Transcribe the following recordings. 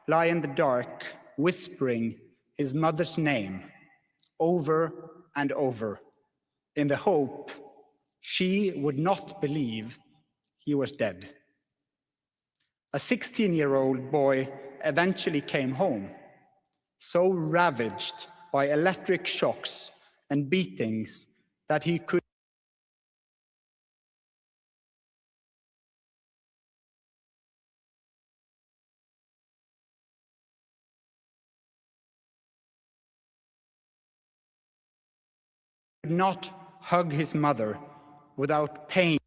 lie in the dark, whispering his mother's name over and over, in the hope she would not believe he was dead. A 16-year-old boy eventually came home, so ravaged by electric shocks and beatings that he could not hug his mother without pain.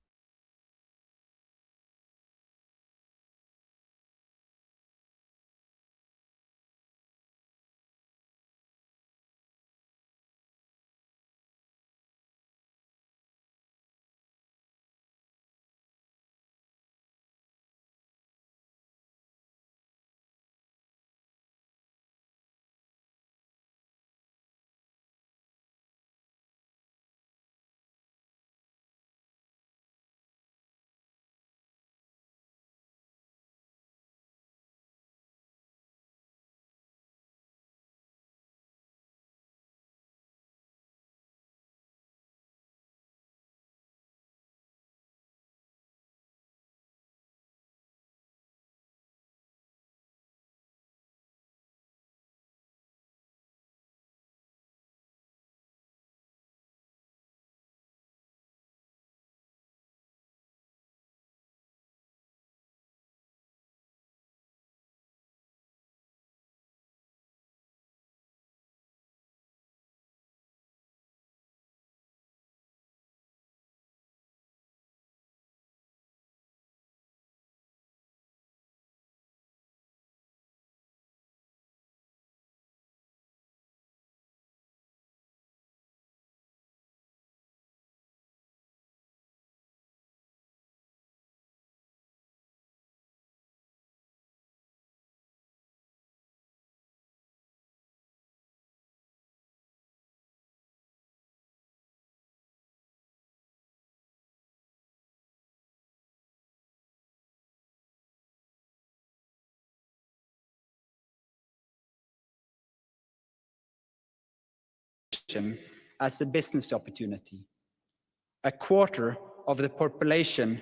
As a business opportunity. A quarter of the population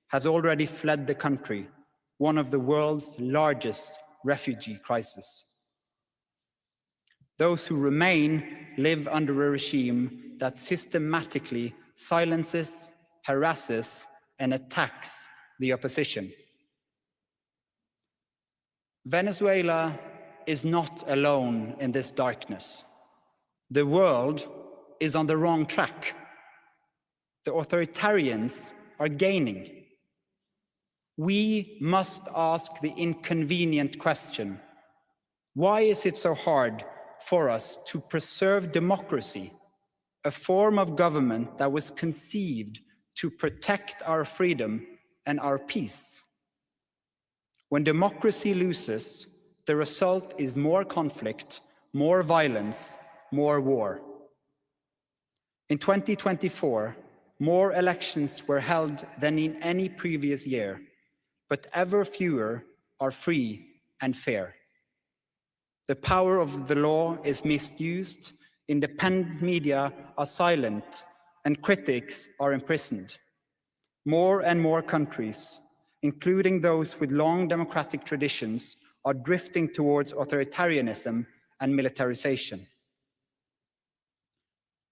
has already fled the country, one of the world's largest refugee crises. Those who remain live under a regime that systematically silences, harasses, and attacks the opposition. Venezuela is not alone in this darkness. The world is on the wrong track. The authoritarians are gaining. We must ask the inconvenient question: why is it so hard for us to preserve democracy, a form of government that was conceived to protect our freedom and our peace? When democracy loses, the result is more conflict, more violence, more war. In 2024, more elections were held than in any previous year, but ever fewer are free and fair. The power of the law is misused, independent media are silent, and critics are imprisoned. More and more countries, including those with long democratic traditions, are drifting towards authoritarianism and militarization.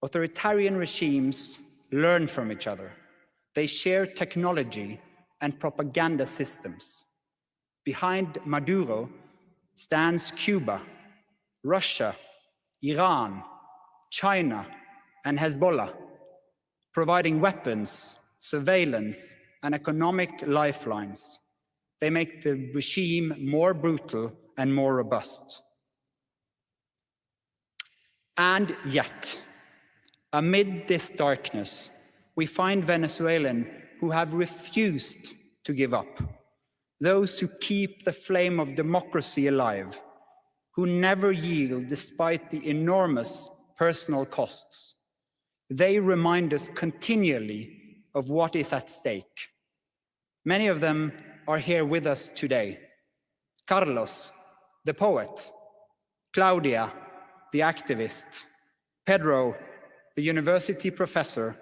Authoritarian regimes learn from each other. They share technology and propaganda systems. Behind Maduro stands Cuba, Russia, Iran, China, and Hezbollah, providing weapons, surveillance, and economic lifelines. They make the regime more brutal and more robust. And yet, amid this darkness, we find Venezuelans who have refused to give up, those who keep the flame of democracy alive, who never yield despite the enormous personal costs. They remind us continually of what is at stake. Many of them are here with us today. Carlos, the poet, Claudia, the activist, Pedro, the university professor,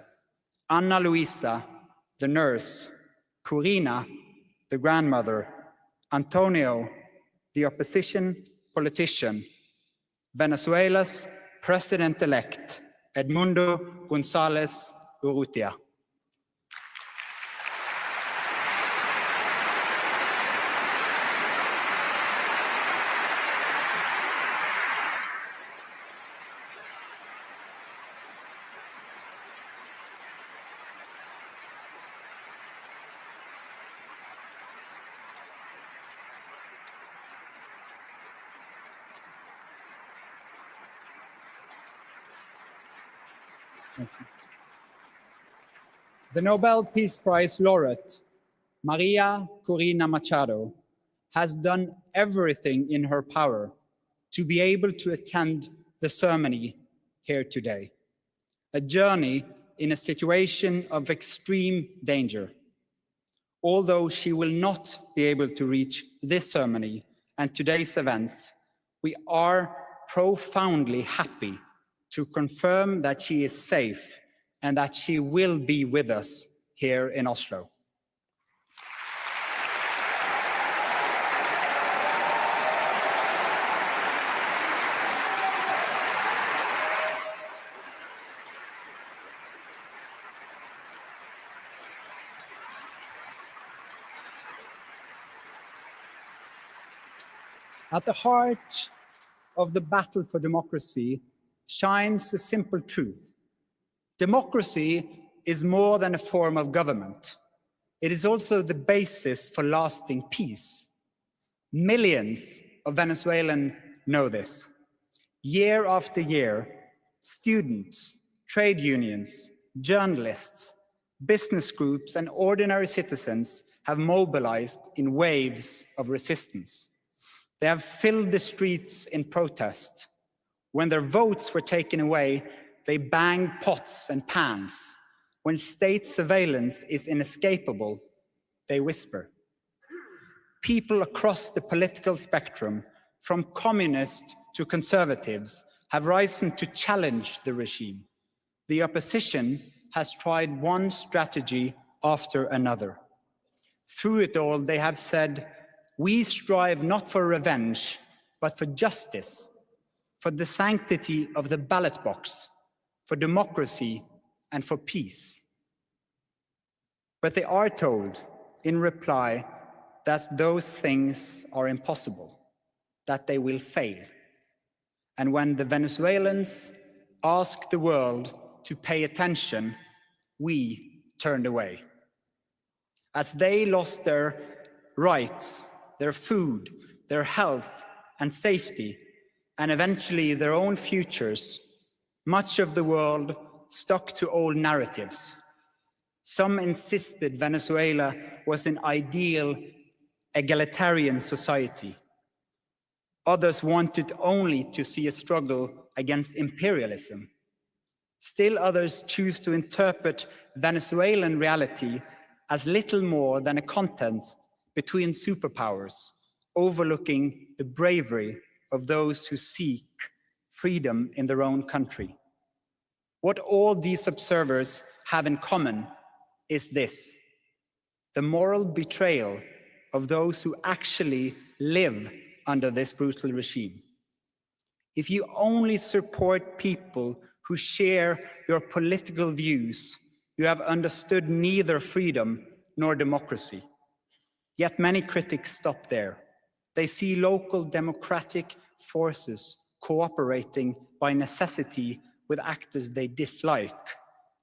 Anna Luisa, the nurse, Corina, the grandmother, Antonio, the opposition politician, Venezuela's president-elect, Edmundo González Urrutia. The Nobel Peace Prize laureate, María Corina Machado, has done everything in her power to be able to attend the ceremony here today. A journey in a situation of extreme danger. Although she will not be able to reach this ceremony and today's events, we are profoundly happy to confirm that she is safe and that she will be with us here in Oslo. At the heart of the battle for democracy shines the simple truth. Democracy is more than a form of government. It is also the basis for lasting peace. Millions of Venezuelans know this. Year after year, students, trade unions, journalists, business groups, and ordinary citizens have mobilized in waves of resistance. They have filled the streets in protest. When their votes were taken away, they banged pots and pans. When state surveillance is inescapable, they whisper. People across the political spectrum, from communists to conservatives, have risen to challenge the regime. The opposition has tried one strategy after another. Through it all, they have said, "We strive not for revenge, but for justice, for the sanctity of the ballot box, for democracy, and for peace." But they are told in reply that those things are impossible, that they will fail. And when the Venezuelans asked the world to pay attention, we turned away. As they lost their rights, their food, their health and safety, and eventually their own futures, much of the world stuck to old narratives. Some insisted Venezuela was an ideal egalitarian society. Others wanted only to see a struggle against imperialism. Still others choose to interpret Venezuelan reality as little more than a contest between superpowers, overlooking the bravery of those who seek freedom in their own country. What all these observers have in common is this: the moral betrayal of those who actually live under this brutal regime. If you only support people who share your political views, you have understood neither freedom nor democracy. Yet many critics stop there. They see local democratic forces cooperating by necessity with actors they dislike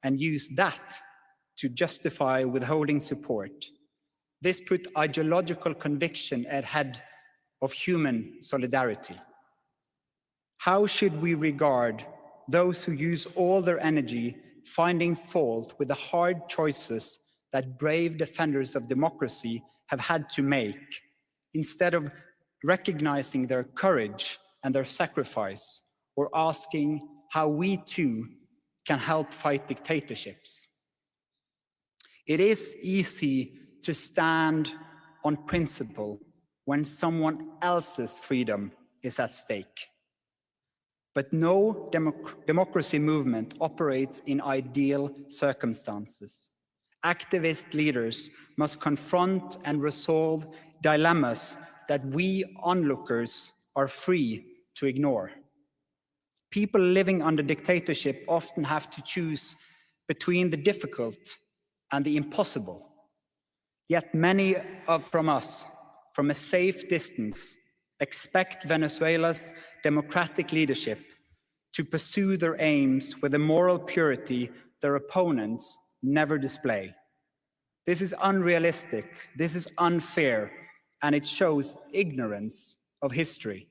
and use that to justify withholding support. This put ideological conviction ahead of human solidarity. How should we regard those who use all their energy finding fault with the hard choices that brave defenders of democracy have had to make, instead of recognizing their courage and their sacrifice, or asking how we too can help fight dictatorships? It is easy to stand on principle when someone else's freedom is at stake. But no democracy movement operates in ideal circumstances. Activist leaders must confront and resolve dilemmas that we onlookers are free to ignore. People living under dictatorship often have to choose between the difficult and the impossible. Yet many from us, from a safe distance, expect Venezuela's democratic leadership to pursue their aims with a moral purity their opponents never display. This is unrealistic, this is unfair, and it shows ignorance of history.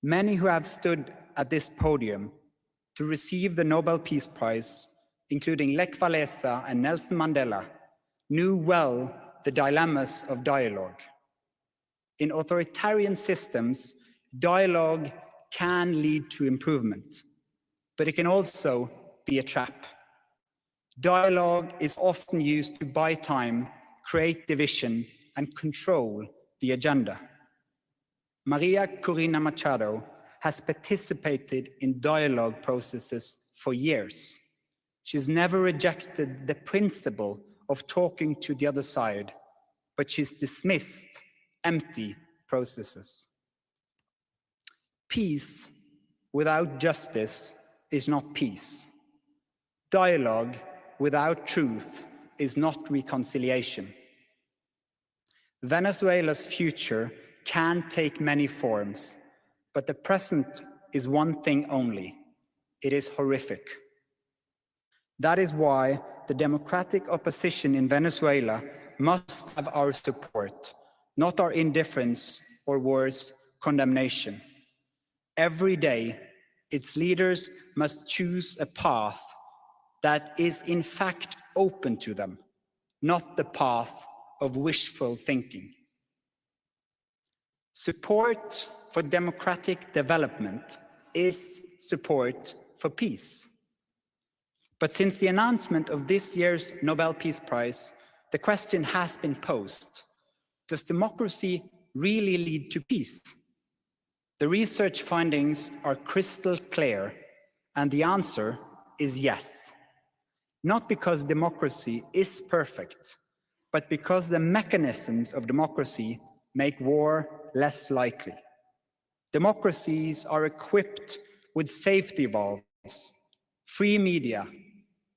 Many who have stood at this podium to receive the Nobel Peace Prize, including Lech Walesa and Nelson Mandela, knew well the dilemmas of dialogue. In authoritarian systems, dialogue can lead to improvement, but it can also be a trap. Dialogue is often used to buy time, create division, and control the agenda. María Corina Machado has participated in dialogue processes for years. She's never rejected the principle of talking to the other side, but she's dismissed empty processes. Peace without justice is not peace. Dialogue without truth is not reconciliation. Venezuela's future can take many forms, but the present is one thing only. It is horrific. That is why the democratic opposition in Venezuela must have our support, not our indifference or worse, condemnation. Every day, its leaders must choose a path that is in fact open to them, not the path of wishful thinking. Support for democratic development is support for peace. But since the announcement of this year's Nobel Peace Prize, the question has been posed: does democracy really lead to peace? The research findings are crystal clear, and the answer is yes. Not because democracy is perfect, but because the mechanisms of democracy make war less likely. Democracies are equipped with safety valves, free media,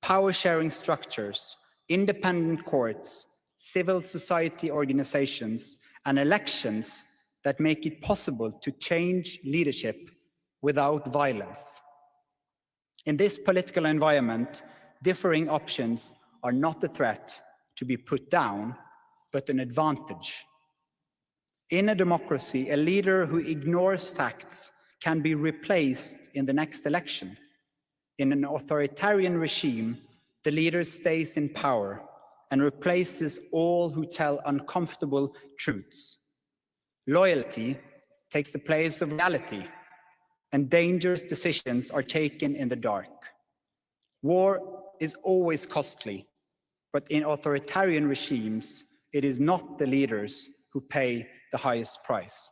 power-sharing structures, independent courts, civil society organizations, and elections that make it possible to change leadership without violence. In this political environment, differing options are not a threat to be put down, but an advantage. In a democracy, a leader who ignores facts can be replaced in the next election. In an authoritarian regime, the leader stays in power and replaces all who tell uncomfortable truths. Loyalty takes the place of reality, and dangerous decisions are taken in the dark. War is always costly, but in authoritarian regimes, it is not the leaders who pay the highest price.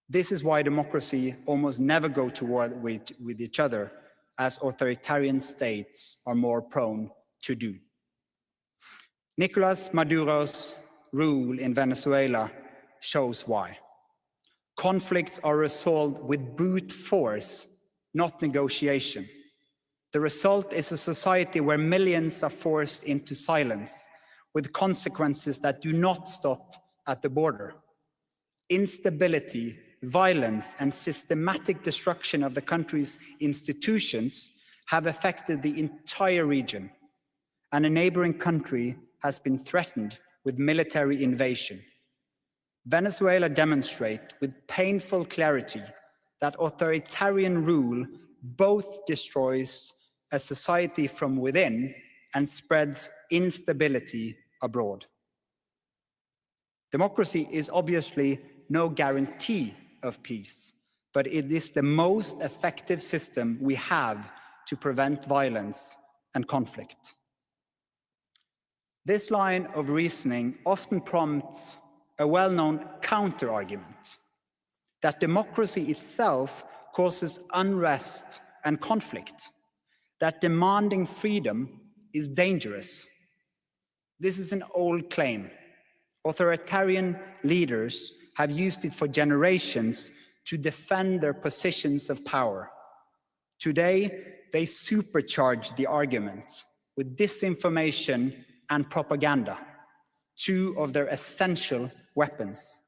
This is why democracy almost never go to war with each other, as authoritarian states are more prone to do. Nicolas Maduro's rule in Venezuela shows why. Conflicts are resolved with brute force, not negotiation. The result is a society where millions are forced into silence, with consequences that do not stop at the border. Instability, violence, and systematic destruction of the country's institutions have affected the entire region, and a neighboring country has been threatened with military invasion. Venezuela demonstrates with painful clarity that authoritarian rule both destroys a society from within and spreads instability abroad. Democracy is obviously no guarantee of peace, but it is the most effective system we have to prevent violence and conflict. This line of reasoning often prompts a well-known counter-argument. that democracy itself causes unrest and conflict, that demanding freedom is dangerous. This is an old claim. Authoritarian leaders have used it for generations to defend their positions of power. Today, they supercharge the argument with disinformation and propaganda, two of their essential weapons.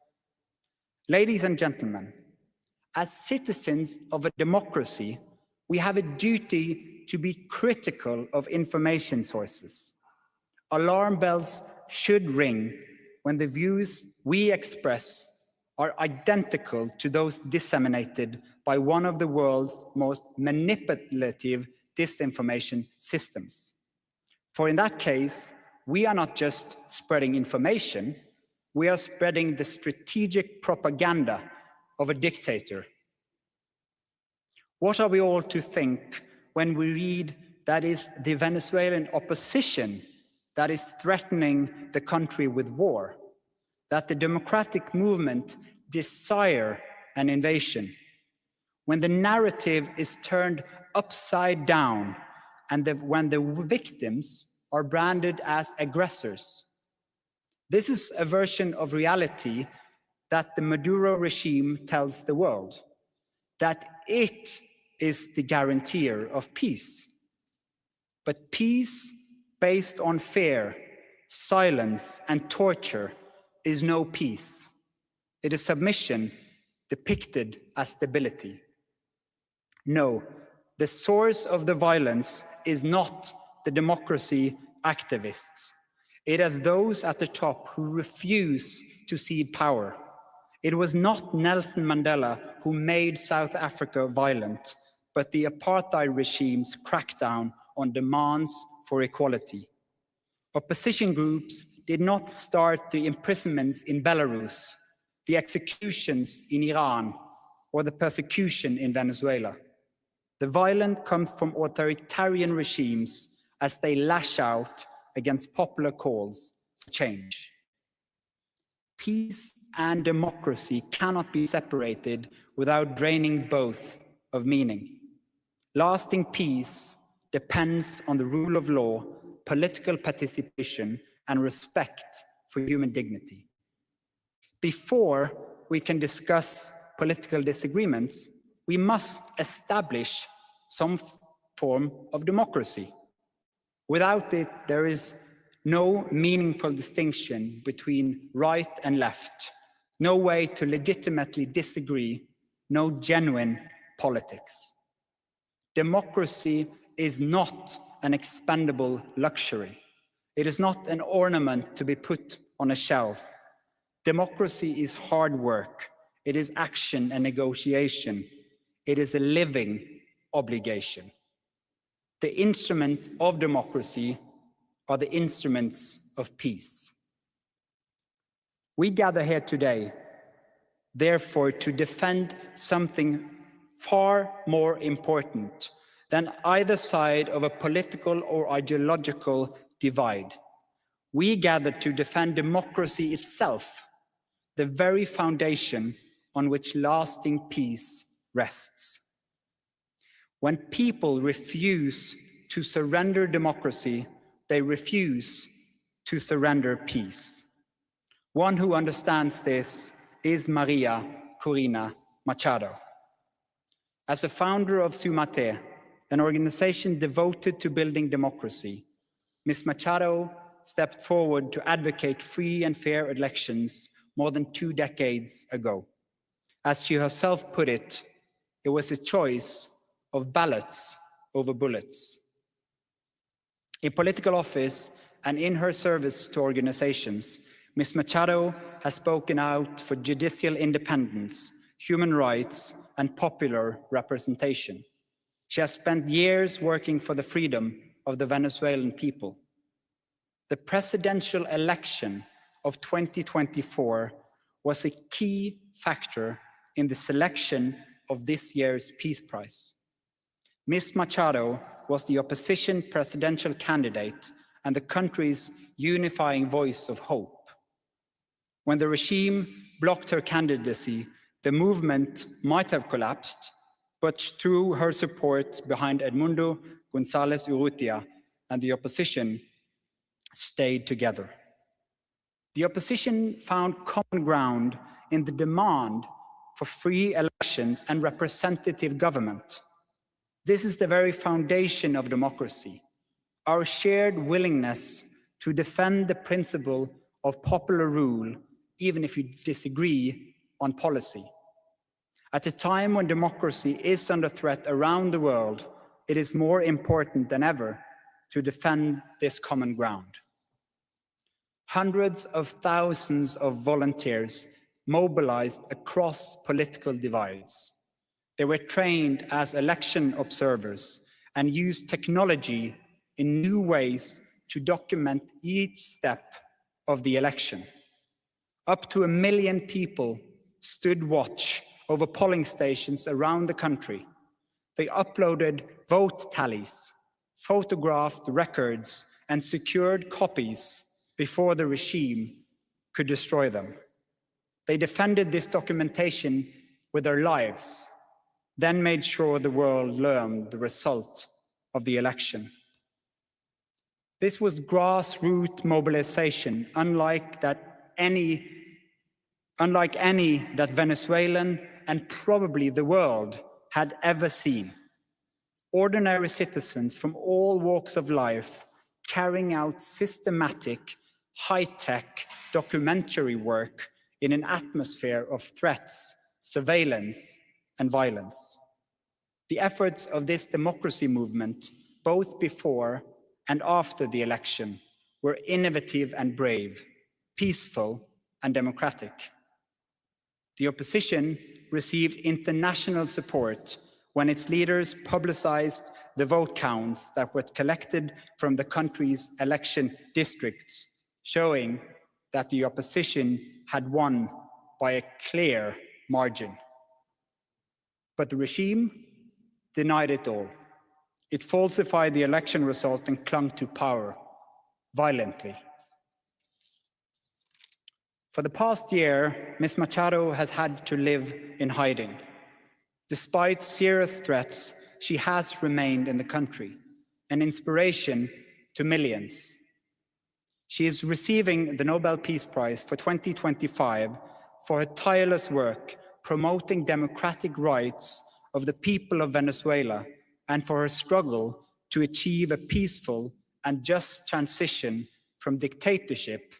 Ladies and gentlemen, as citizens of a democracy, we have a duty to be critical of information sources. Alarm bells should ring when the views we express are identical to those disseminated by one of the world's most manipulative disinformation systems. For in that case, we are not just spreading information, we are spreading the strategic propaganda of a dictator. What are we all to think when we read that it's the Venezuelan opposition that is threatening the country with war, that the democratic movement desire an invasion, when the narrative is turned upside down and when the victims are branded as aggressors? This is a version of reality that the Maduro regime tells the world, that it is the guarantor of peace. But peace based on fear, silence, and torture is no peace. It is submission depicted as stability. No, the source of the violence is not the democracy activists. It is those at the top who refuse to cede power. It was not Nelson Mandela who made South Africa violent, but the apartheid regime's crackdown on demands for equality. Opposition groups did not start the imprisonments in Belarus, the executions in Iran, or the persecution in Venezuela. The violence comes from authoritarian regimes as they lash out against popular calls for change. Peace and democracy cannot be separated without draining both of meaning. Lasting peace depends on the rule of law, political participation, and respect for human dignity. Before we can discuss political disagreements, we must establish some form of democracy. Without it, there is no meaningful distinction between right and left, no way to legitimately disagree, no genuine politics. Democracy is not an expendable luxury. It is not an ornament to be put on a shelf. Democracy is hard work. It is action and negotiation. It is a living obligation. The instruments of democracy are the instruments of peace. We gather here today, therefore, to defend something far more important than either side of a political or ideological divide. We gather to defend democracy itself, the very foundation on which lasting peace rests. When people refuse to surrender democracy, they refuse to surrender peace. One who understands this is María Corina Machado. As a founder of Sumate, an organization devoted to building democracy, Ms. Machado stepped forward to advocate free and fair elections more than 2 decades ago. As she herself put it, it was a choice of ballots over bullets. In political office and in her service to organizations, Ms. Machado has spoken out for judicial independence, human rights, and popular representation. She has spent years working for the freedom of the Venezuelan people. The presidential election of 2024 was a key factor in the selection of this year's Peace Prize. Ms. Machado was the opposition presidential candidate and the country's unifying voice of hope. When the regime blocked her candidacy, The movement might have collapsed, but through her support behind Edmundo González Urrutia and the opposition stayed together. The opposition found common ground in the demand for free elections and representative government. This is the very foundation of democracy, our shared willingness to defend the principle of popular rule, even if you disagree on policy. At a time when democracy is under threat around the world, it is more important than ever to defend this common ground. Hundreds of thousands of volunteers mobilized across political divides. They were trained as election observers and used technology in new ways to document each step of the election. Up to 1 million people stood watch over polling stations around the country. They uploaded vote tallies, photographed records, and secured copies before the regime could destroy them. They defended this documentation with their lives, then made sure the world learned the result of the election. This was grassroots mobilization, unlike any that Venezuelan and probably the world had ever seen. Ordinary citizens from all walks of life carrying out systematic, high-tech documentary work in an atmosphere of threats, surveillance, and violence. The efforts of this democracy movement, both before and after the election, were innovative and brave, peaceful and democratic. The opposition received international support when its leaders publicized the vote counts that were collected from the country's election districts, showing that the opposition had won by a clear margin. But the regime denied it all. It falsified the election result and clung to power violently. For the past year, Ms. Machado has had to live in hiding. Despite serious threats, she has remained in the country, an inspiration to millions. She is receiving the Nobel Peace Prize for 2025 for her tireless work promoting democratic rights of the people of Venezuela and for her struggle to achieve a peaceful and just transition from dictatorship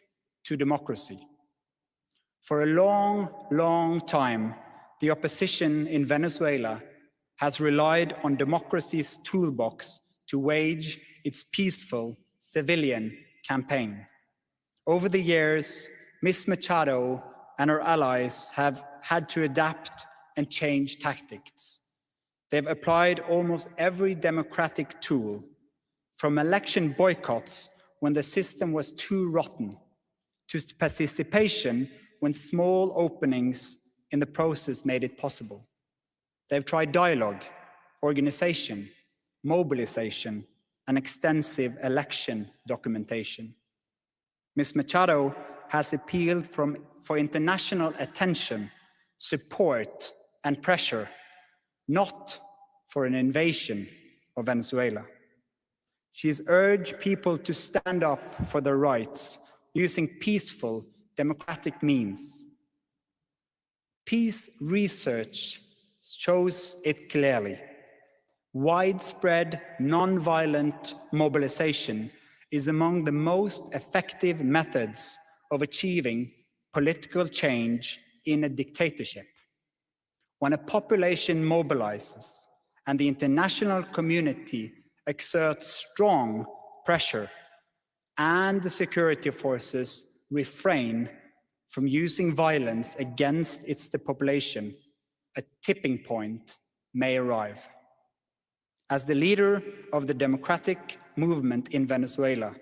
to democracy. For a long time, the opposition in Venezuela has relied on democracy's toolbox to wage its peaceful civilian campaign. Over the years, Ms. Machado and her allies have had to adapt and change tactics. They've applied almost every democratic tool, from election boycotts when the system was too rotten, to participation when small openings in the process made it possible. They've tried dialogue, organization, mobilization, and extensive election documentation. Ms. Machado has appealed for international attention, support, and pressure, not for an invasion of Venezuela. She's urged people to stand up for their rights using peaceful, democratic means. Peace research shows it clearly. Widespread, non-violent mobilization is among the most effective methods of achieving political change in a dictatorship. When a population mobilizes and the international community exerts strong pressure and the security forces refrain from using violence against the population, a tipping point may arrive. As the leader of the democratic movement in Venezuela,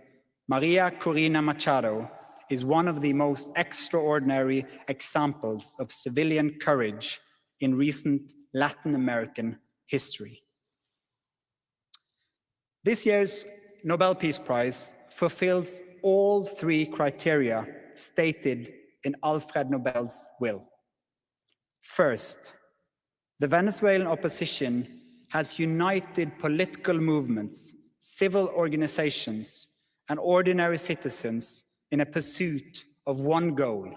María Corina Machado is one of the most extraordinary examples of civilian courage in recent Latin American history. This year's Nobel Peace Prize fulfills all three criteria stated in Alfred Nobel's will. First, the Venezuelan opposition has united political movements, civil organizations, and ordinary citizens in a pursuit of one goal: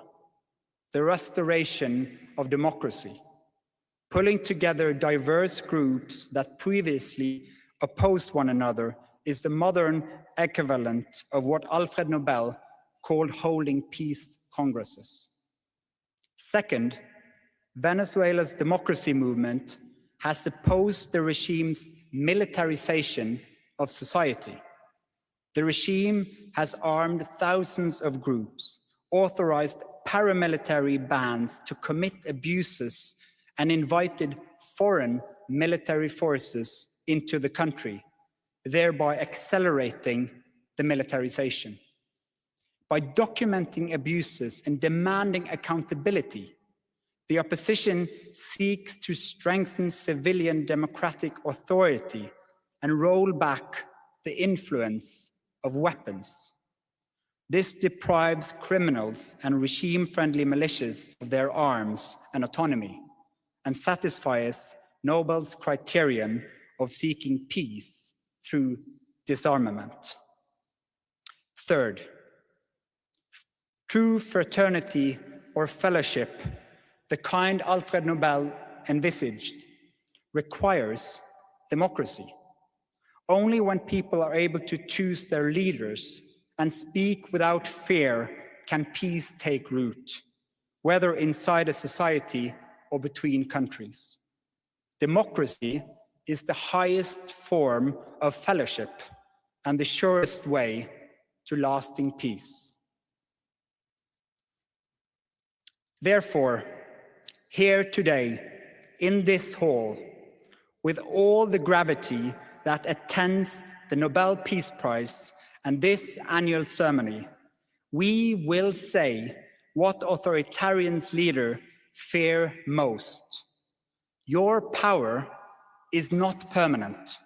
the restoration of democracy, pulling together diverse groups that previously opposed one another is the modern equivalent of what Alfred Nobel called holding peace congresses. Second, Venezuela's democracy movement has opposed the regime's militarization of society. The regime has armed thousands of groups, authorized paramilitary bands to commit abuses, and invited foreign military forces into the country, thereby accelerating the militarization. By documenting abuses and demanding accountability, the opposition seeks to strengthen civilian democratic authority and roll back the influence of weapons. This deprives criminals and regime-friendly militias of their arms and autonomy, and satisfies Nobel's criterion of seeking peace through disarmament. Third, true fraternity or fellowship, the kind Alfred Nobel envisaged, requires democracy. Only when people are able to choose their leaders and speak without fear can peace take root, whether inside a society or between countries. Democracy is the highest form of fellowship and the surest way to lasting peace. Therefore, here today, in this hall, with all the gravity that attends the Nobel Peace Prize and this annual ceremony, we will say what authoritarian's leader fear most. Your power is not permanent.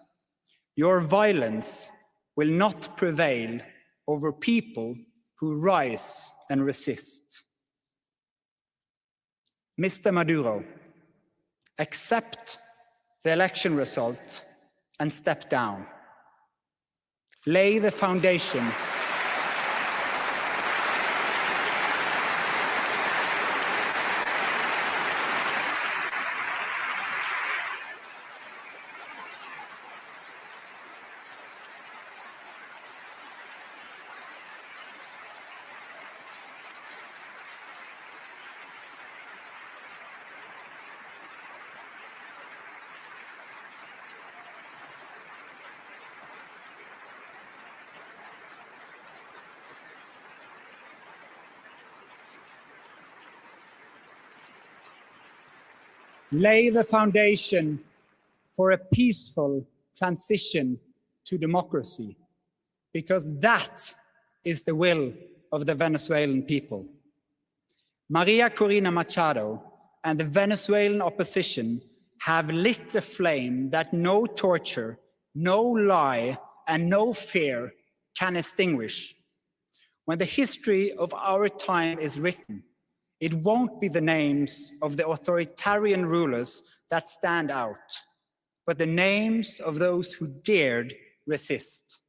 Your violence will not prevail over people who rise and resist. Mr. Maduro, accept the election result and step down. Lay the foundation lay the foundation for a peaceful transition to democracy, because that is the will of the Venezuelan people. María Corina Machado and the Venezuelan opposition have lit a flame that no torture, no lie, and no fear can extinguish. When the history of our time is written, it won't be the names of the authoritarian rulers that stand out, but the names of those who dared resist,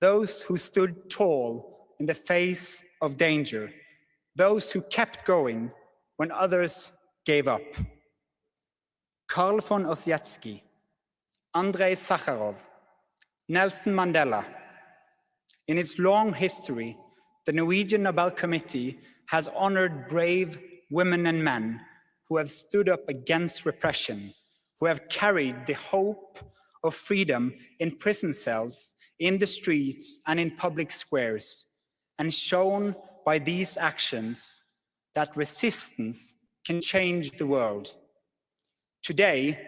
those who stood tall in the face of danger, those who kept going when others gave up. Karl von Ossietzky, Andrei Sakharov, Nelson Mandela. In its long history, the Norwegian Nobel Committee has honored brave women and men who have stood up against repression, who have carried the hope of freedom in prison cells, in the streets, and in public squares, and shown by these actions that resistance can change the world. Today,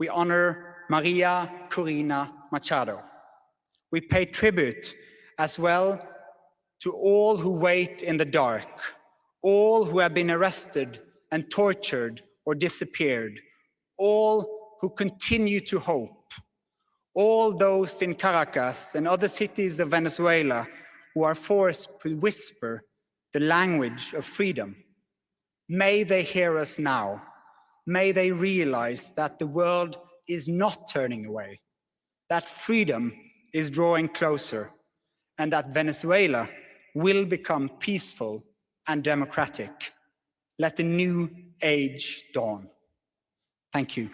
we honor María Corina Machado. We pay tribute as well to all who wait in the dark, all who have been arrested and tortured or disappeared, all who continue to hope, all those in Caracas and other cities of Venezuela who are forced to whisper the language of freedom. May they hear us now. may they realize that the world is not turning away, that freedom is drawing closer, and that Venezuela will become peaceful and democratic. Let a new age dawn. Thank you.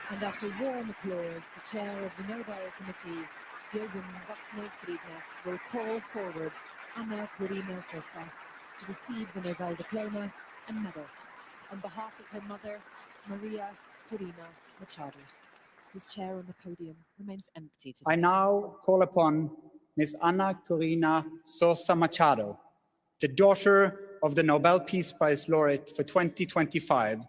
And after warm applause, the chair of the Nobel Committee, Jürgen Friednes, will call forward María Corina Machado to receive the Nobel diploma and medal on behalf of her mother, María Corina Machado, whose chair on the podium remains empty today. I now call upon Ms. Ana Corina Sosa Machado, the daughter of the Nobel Peace Prize laureate for 2025,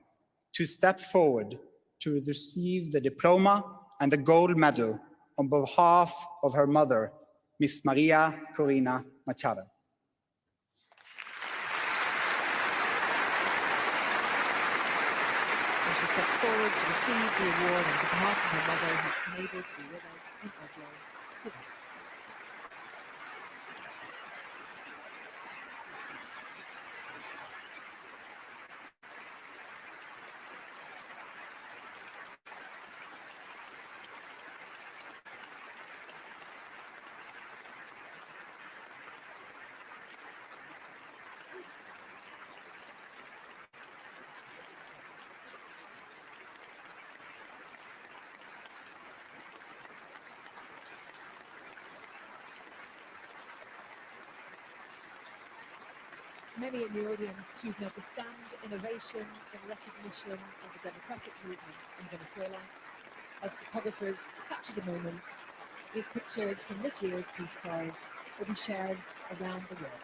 to step forward to receive the diploma and the gold medal on behalf of her mother, Ms. María Corina Machado. And she steps forward to receive the award on behalf of her mother, who's unable to be with us in Oslo today. Many in the audience choose now to stand in ovation in recognition of the democratic movement in Venezuela. As photographers capture the moment, these pictures from this year's Peace Prize will be shared around the world.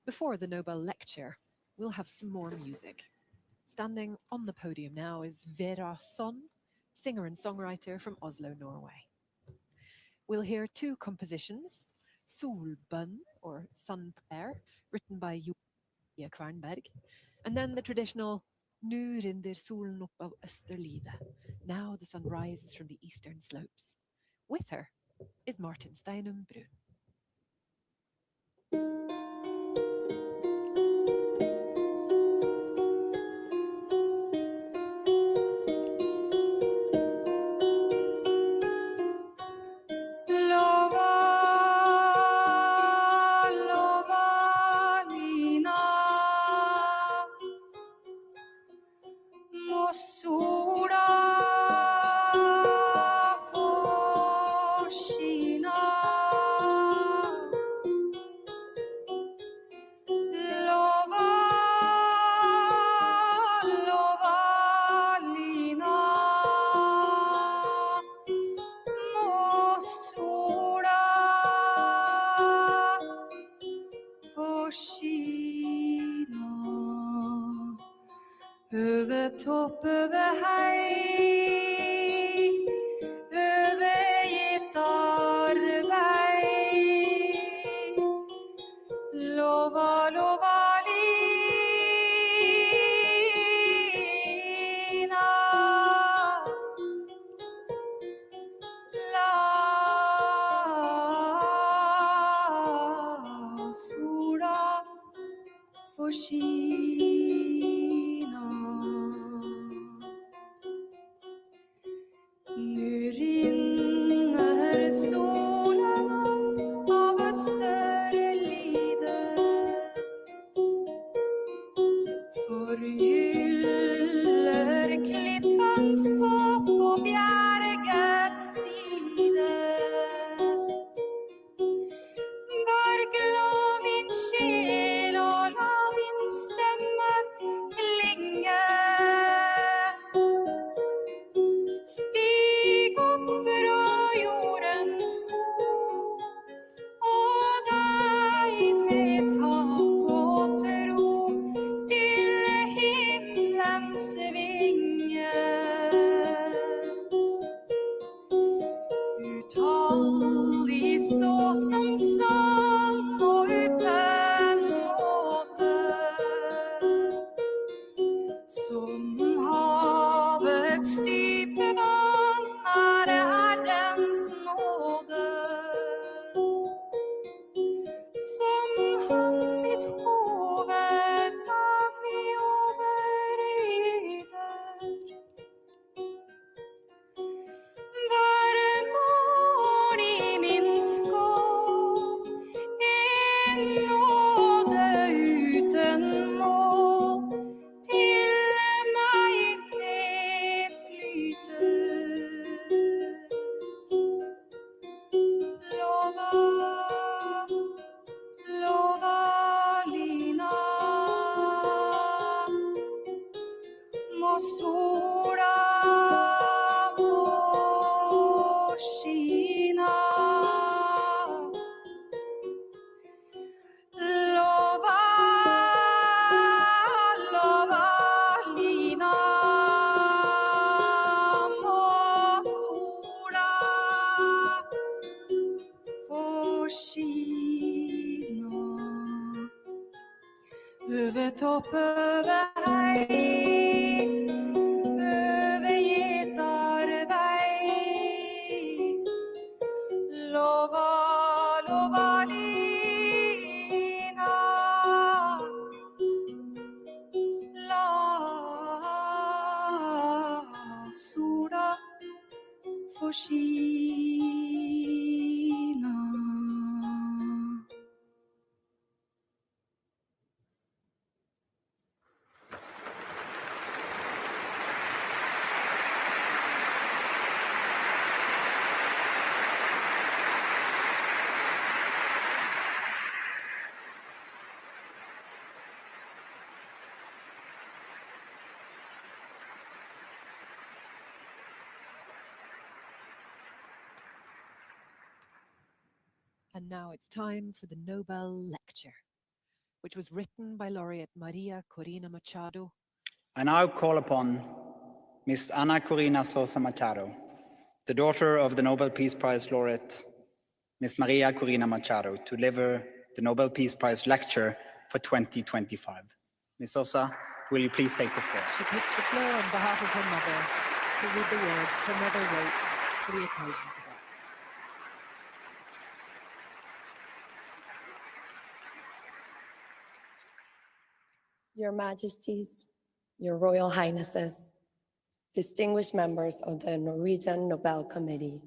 Before the Nobel lecture, we'll have some more music. Standing on the podium now is Vera Son, singer and songwriter from Oslo, Norway. We'll hear two compositions, Solbønn, or Sun Prayer, written by Julie Kvernberg, and then the traditional Nu rinder solen opp av Østerlidet, now the sun rises from the eastern slopes. With her is Martin Steinum Brun. Topp över hei, övergitt arbeid. Lova, lova lina. La sola får skina. Nu rinner solen opp av Østerlidet, forgyller klippens topp og bjerget din nåde uten mål til meg nedflyter. Lova, lova lina, må sola få skina. Lova, lova lina, må sola få skina. Over topp, over hei, over gjetarvei. Lova, lova lina, la sola få skina. And now it's time for the Nobel Lecture, which was written by laureate María Corina Machado. I now call upon Ms. Ana Corina Machado, the daughter of the Nobel Peace Prize laureate, Ms. María Corina Machado, to deliver the Nobel Peace Prize lecture for 2025. Ms. Sosa, will you please take the floor? She takes the floor on behalf of her mother to read the words her mother wrote for the occasion today. Your Majesties, Your Royal Highnesses, distinguished members of the Norwegian Nobel Committee,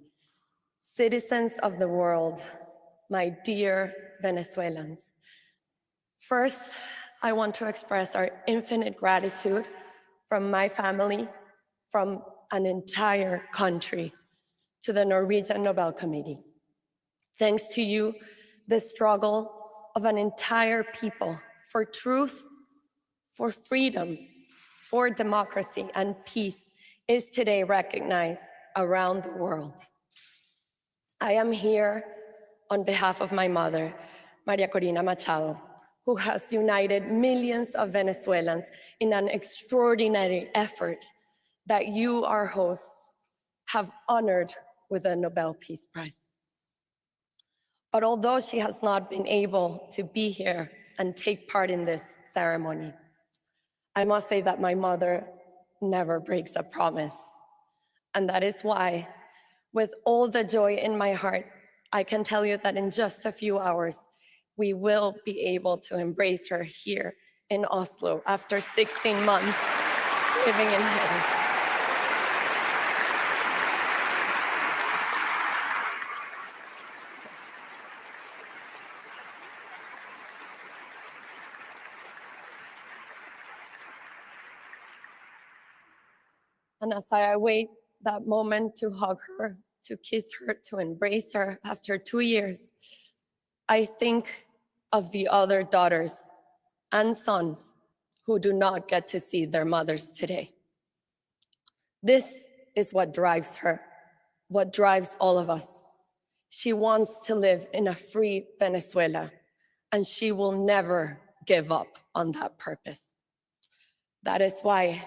citizens of the world, my dear Venezuelans. First, I want to express our infinite gratitude from my family, from an entire country, to the Norwegian Nobel Committee. Thanks to you, the struggle of an entire people for truth, for freedom, for democracy and peace is today recognized around the world. I am here on behalf of my mother, María Corina Machado, who has united millions of Venezuelans in an extraordinary effort that you, our hosts, have honored with the Nobel Peace Prize. But although she has not been able to be here and take part in this ceremony, I must say that my mother never breaks a promise. And that is why, with all the joy in my heart, I can tell you that in just a few hours, we will be able to embrace her here in Oslo after 16 months living in heaven. And as I await that moment to hug her, to kiss her, to embrace her after 2 years, I think of the other daughters and sons who do not get to see their mothers today. This is what drives her, what drives all of us. She wants to live in a free Venezuela, and she will never give up on that purpose. That is why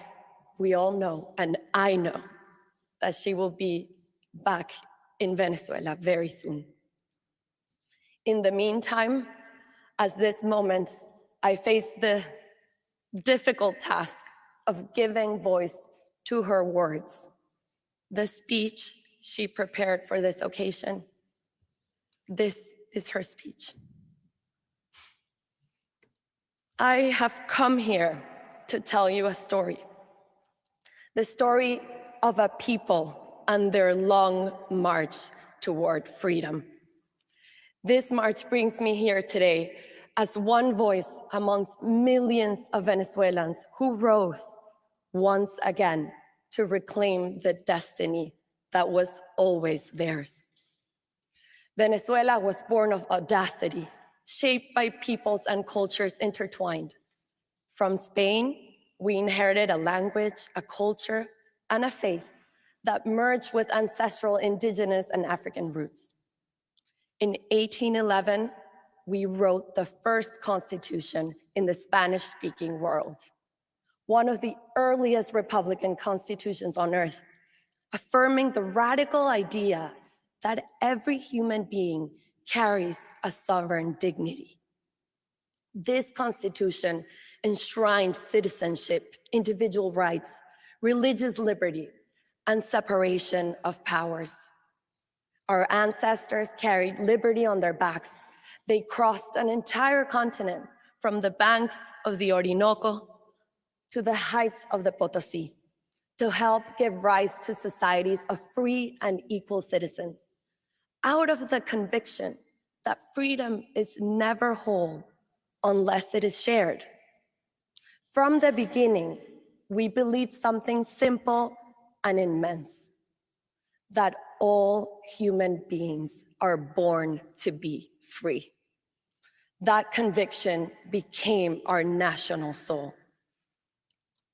we all know, and I know, that she will be back in Venezuela very soon. In the meantime, at this moment, I face the difficult task of giving voice to her words. The speech she prepared for this occasion. This is her speech. I have come here to tell you a story. The story of a people and their long march toward freedom. This march brings me here today as one voice amongst millions of Venezuelans who rose once again to reclaim the destiny that was always theirs. Venezuela was born of audacity, shaped by peoples and cultures intertwined. From Spain, we inherited a language, a culture, and a faith that merged with ancestral indigenous and African roots. In 1811, we wrote the first constitution in the Spanish-speaking world, one of the earliest republican constitutions on earth, affirming the radical idea that every human being carries a sovereign dignity. This constitution enshrined citizenship, individual rights, religious liberty, and separation of powers. Our ancestors carried liberty on their backs. They crossed an entire continent from the banks of the Orinoco to the heights of the Potosí to help give rise to societies of free and equal citizens, out of the conviction that freedom is never whole unless it is shared. From the beginning, we believed something simple and immense, that all human beings are born to be free. That conviction became our national soul.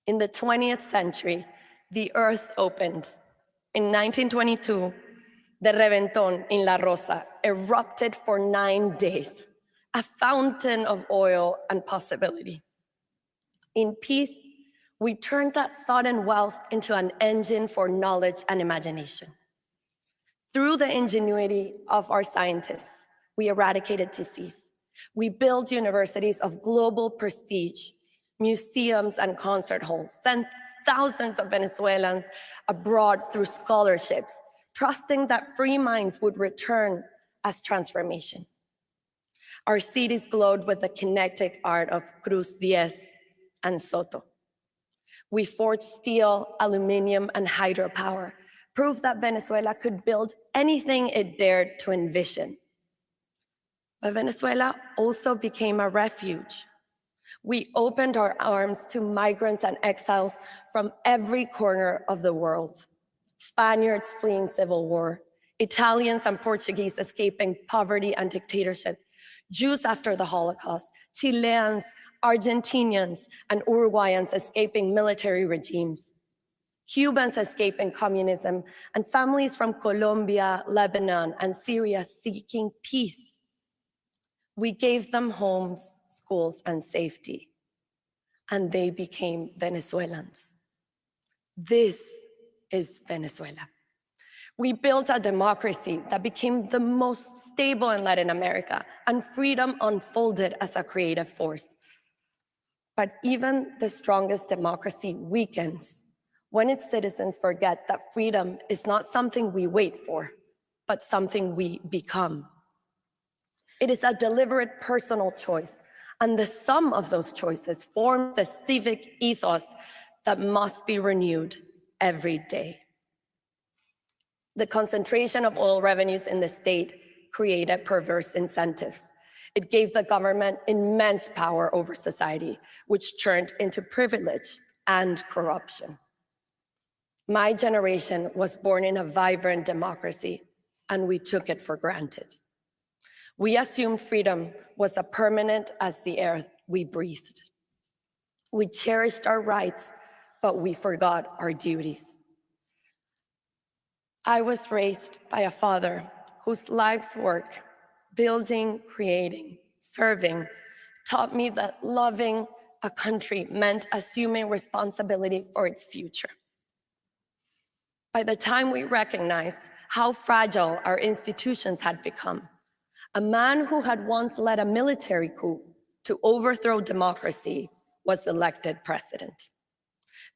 In the 20th century, the earth opened. In 1922, the Reventón in La Rosa erupted for 9 days, a fountain of oil and possibility. In peace, we turned that sudden wealth into an engine for knowledge and imagination. Through the ingenuity of our scientists, we eradicated disease. We built universities of global prestige, museums and concert halls, sent thousands of Venezuelans abroad through scholarships, trusting that free minds would return as transformation. Our cities glowed with the kinetic art of Cruz Diez and Soto. We forged steel, aluminum, and hydropower, proof that Venezuela could build anything it dared to envision. But Venezuela also became a refuge. We opened our arms to migrants and exiles from every corner of the world. Spaniards fleeing civil war, Italians and Portuguese escaping poverty and dictatorship, Jews after the Holocaust, Chileans, Argentinians, and Uruguayans escaping military regimes, Cubans escaping communism, and families from Colombia, Lebanon, and Syria seeking peace. We gave them homes, schools, and safety, and they became Venezuelans. This is Venezuela. We built a democracy that became the most stable in Latin America, and freedom unfolded as a creative force. But even the strongest democracy weakens when its citizens forget that freedom is not something we wait for, but something we become. It is a deliberate personal choice, and the sum of those choices forms the civic ethos that must be renewed every day. The concentration of oil revenues in the state created perverse incentives. It gave the government immense power over society, which turned into privilege and corruption. My generation was born in a vibrant democracy, and we took it for granted. We assumed freedom was as permanent as the air we breathed. We cherished our rights, but we forgot our duties. I was raised by a father whose life's work, building, creating, serving, taught me that loving a country meant assuming responsibility for its future. By the time we recognized how fragile our institutions had become, a man who had once led a military coup to overthrow democracy was elected president.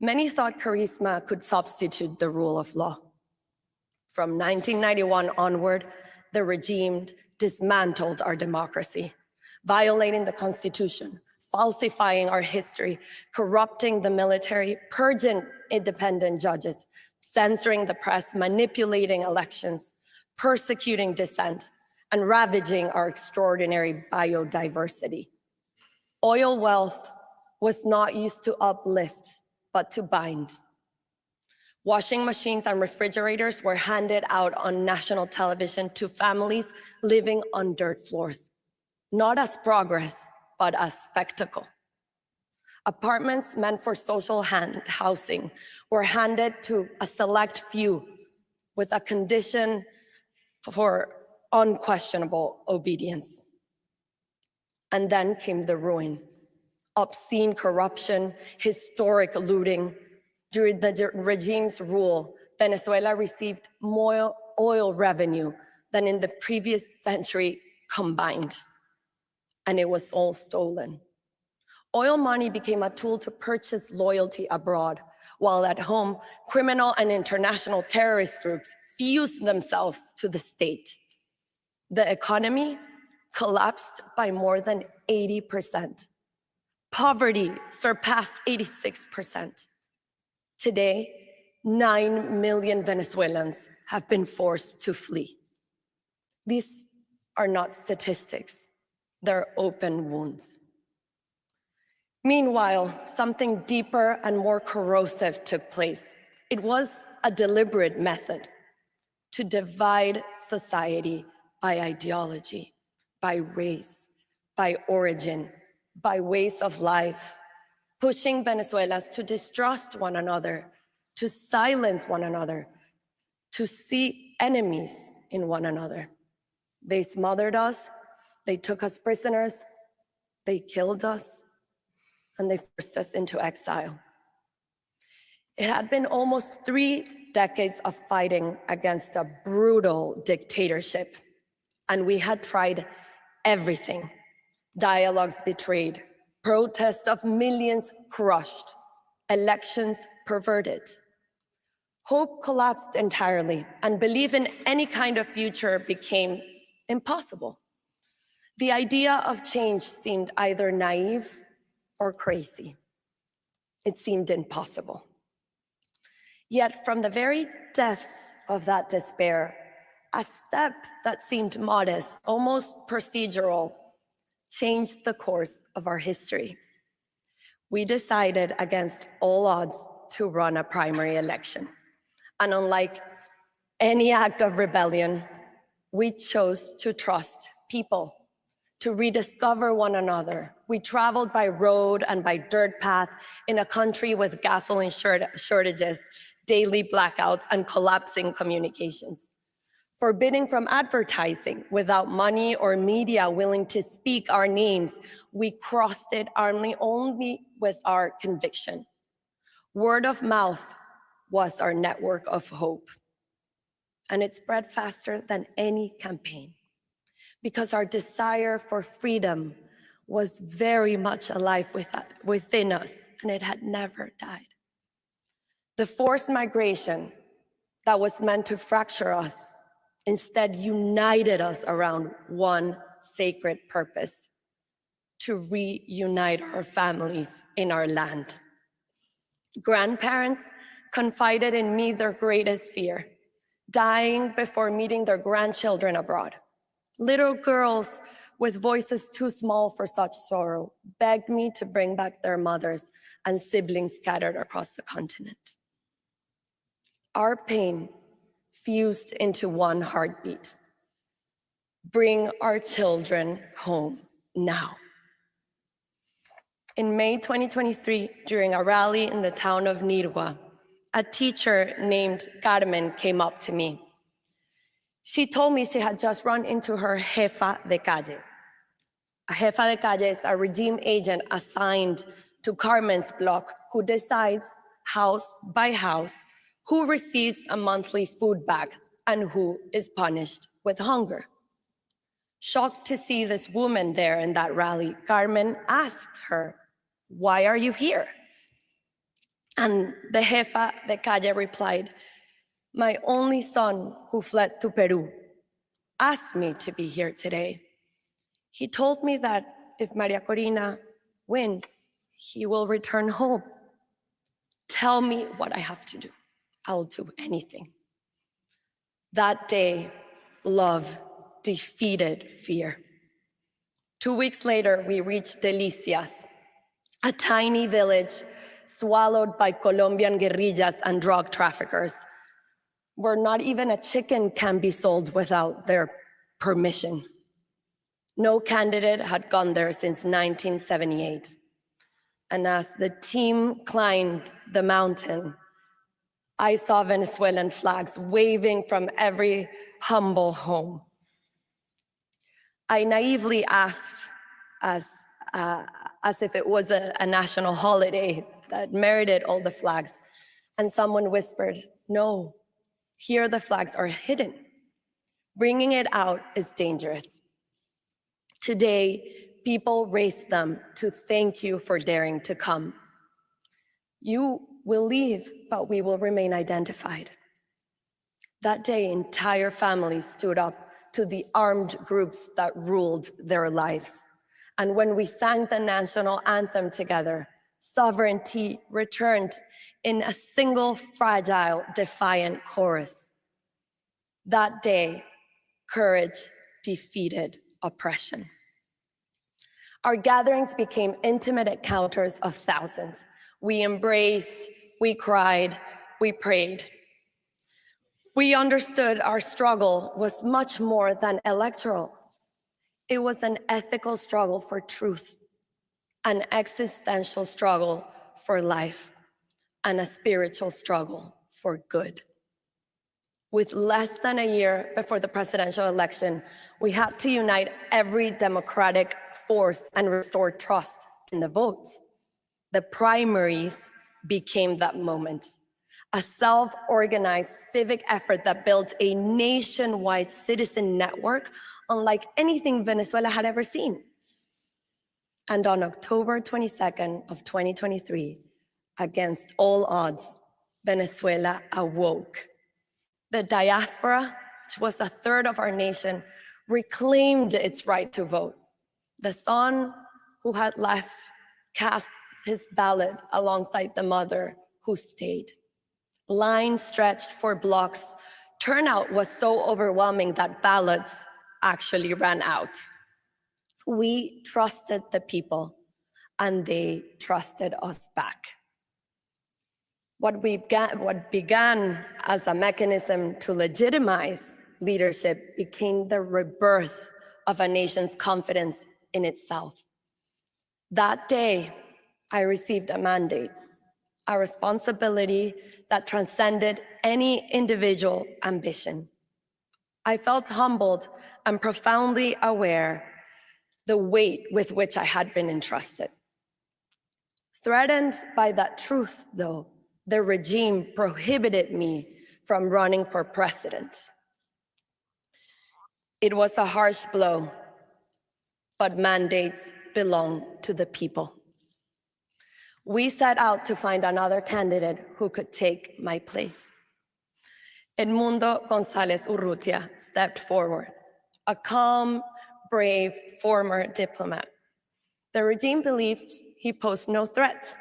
Many thought charisma could substitute the rule of law. From 1991 onward, the regime dismantled our democracy, violating the Constitution, falsifying our history, corrupting the military, purging independent judges, censoring the press, manipulating elections, persecuting dissent, and ravaging our extraordinary biodiversity. Oil wealth was not used to uplift, but to bind. Washing machines and refrigerators were handed out on national television to families living on dirt floors, not as progress, but as spectacle. Apartments meant for social housing were handed to a select few with a condition for unquestionable obedience. And then came the ruin, obscene corruption, historic looting. During the regime's rule, Venezuela received more oil revenue than in the previous century combined, and it was all stolen. Oil money became a tool to purchase loyalty abroad, while at home, criminal and international terrorist groups fused themselves to the state. The economy collapsed by more than 80%. Poverty surpassed 86%. Today, 9 million Venezuelans have been forced to flee. These are not statistics, they're open wounds. Meanwhile, something deeper and more corrosive took place. It was a deliberate method to divide society by ideology, by race, by origin, by ways of life, pushing Venezuelans to distrust one another, to silence one another, to see enemies in one another. They smothered us, they took us prisoners, they killed us, and they forced us into exile. It had been almost 3 decades of fighting against a brutal dictatorship, and we had tried everything. Dialogues betrayed, protests of millions crushed, elections perverted. Hope collapsed entirely, and belief in any kind of future became impossible. The idea of change seemed either naive or crazy. It seemed impossible. Yet from the very depths of that despair, a step that seemed modest, almost procedural, changed the course of our history. We decided against all odds to run a primary election. And unlike any act of rebellion, we chose to trust people, to rediscover one another. We traveled by road and by dirt path in a country with gasoline shortages, daily blackouts, and collapsing communications. Forbidding from advertising, without money or media willing to speak our names, we crossed it only with our conviction. Word of mouth was our network of hope. And it spread faster than any campaign, because our desire for freedom was very much alive within us, and it had never died. The forced migration that was meant to fracture us instead united us around one sacred purpose: to reunite our families in our land. Grandparents confided in me their greatest fear: dying before meeting their grandchildren abroad. Little girls with voices too small for such sorrow begged me to bring back their mothers and siblings scattered across the continent. Our pain fused into one heartbeat: bring our children home now. In May 2023, during a rally in the town of Nirgua, a teacher named Carmen came up to me. She told me she had just run into her jefa de calle. A jefa de calle is a regime agent assigned to Carmen's block who decides, house by house, who receives a monthly food bag and who is punished with hunger. Shocked to see this woman there in that rally, Carmen asked her, "Why are you here?" And the jefa de calle replied, "My only son, who fled to Peru, asked me to be here today. He told me that if María Corina wins, he will return home. Tell me what I have to do. I'll do anything." That day, love defeated fear. 2 weeks later, we reached Delicias, a tiny village swallowed by Colombian guerrillas and drug traffickers, where not even a chicken can be sold without their permission. No candidate had gone there since 1978. And as the team climbed the mountain, I saw Venezuelan flags waving from every humble home. I naively asked, as if it was a national holiday that merited all the flags, and someone whispered, "No, here the flags are hidden. Bringing it out is dangerous." Today, people raise them to thank you for daring to come. You will leave, but we will remain identified. That day, entire families stood up to the armed groups that ruled their lives. And when we sang the national anthem together, sovereignty returned in a single fragile, defiant chorus. That day, courage defeated oppression. Our gatherings became intimate encounters of thousands. We embraced, we cried, we prayed. We understood our struggle was much more than electoral. It was an ethical struggle for truth, an existential struggle for life, and a spiritual struggle for good. With less than a year before the presidential election, we had to unite every democratic force and restore trust in the votes. The primaries became that moment, a self-organized civic effort that built a nationwide citizen network unlike anything Venezuela had ever seen. And on October 22nd of 2023, against all odds, Venezuela awoke. The diaspora, which was a third of our nation, reclaimed its right to vote. The son who had left cast his ballot alongside the mother who stayed. Lines stretched for blocks. Turnout was so overwhelming that ballots actually ran out. We trusted the people, and they trusted us back. What began as a mechanism to legitimize leadership became the rebirth of a nation's confidence in itself. That day, I received a mandate, a responsibility that transcended any individual ambition. I felt humbled and profoundly aware the weight with which I had been entrusted. Threatened by that truth, though, the regime prohibited me from running for president. It was a harsh blow, but mandates belong to the people. We set out to find another candidate who could take my place. Edmundo González Urrutia stepped forward, a calm, brave former diplomat. The regime believed he posed no threat,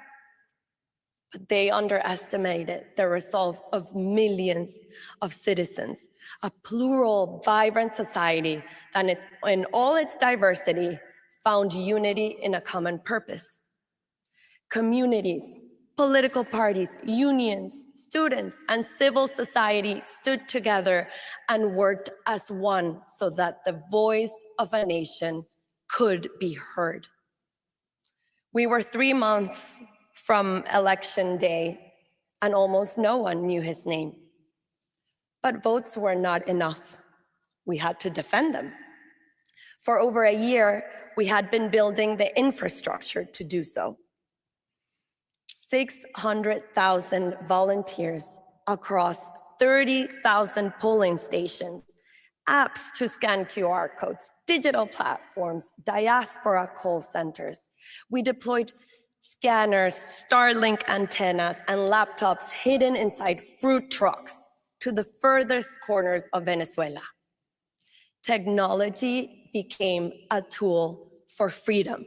but they underestimated the resolve of millions of citizens, a plural, vibrant society that in all its diversity found unity in a common purpose. Communities, political parties, unions, students, and civil society stood together and worked as one so that the voice of a nation could be heard. We were 3 months from election day, and almost no one knew his name. But votes were not enough. We had to defend them. For over a year, we had been building the infrastructure to do so. 600,000 volunteers across 30,000 polling stations, apps to scan QR codes, digital platforms, diaspora call centers. We deployed scanners, Starlink antennas, and laptops hidden inside fruit trucks to the furthest corners of Venezuela. Technology became a tool for freedom.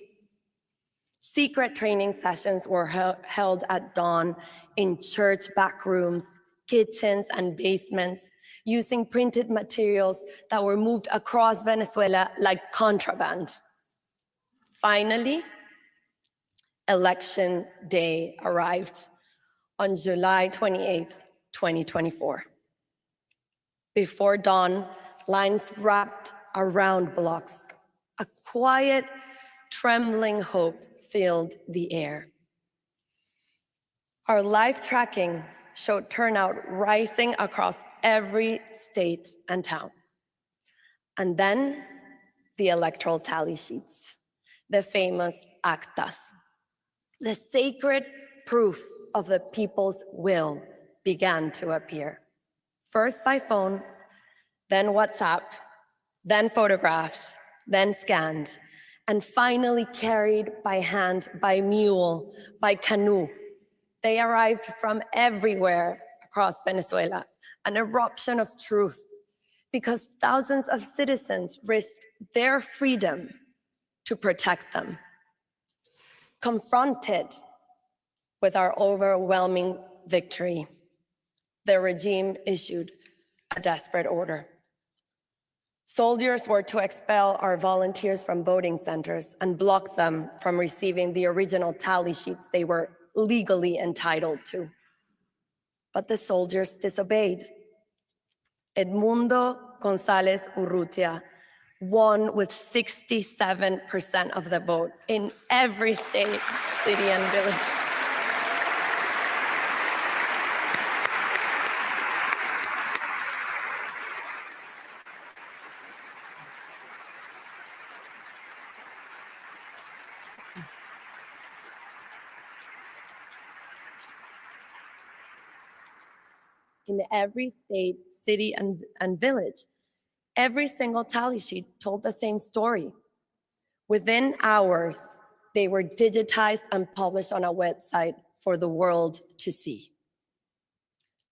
Secret training sessions were held at dawn in church back rooms, kitchens, and basements. using printed materials that were moved across Venezuela like contraband. Finally, election day arrived on July 28th, 2024. Before dawn, lines wrapped around blocks. A quiet, trembling hope filled the air. Our live tracking showed turnout rising across every state and town. And then the electoral tally sheets, the famous actas. The sacred proof of the people's will began to appear. First by phone, then WhatsApp, then photographs, then scanned, and finally carried by hand, by mule, by canoe. They arrived from everywhere across Venezuela, an eruption of truth, because thousands of citizens risked their freedom to protect them. Confronted with our overwhelming victory, the regime issued a desperate order. Soldiers were to expel our volunteers from voting centers and block them from receiving the original tally sheets they were legally entitled to. But the soldiers disobeyed. Edmundo González Urrutia won with 67% of the vote in every state, city, and village. In every state, city, and village, every single tally sheet told the same story. Within hours, they were digitized and published on a website for the world to see.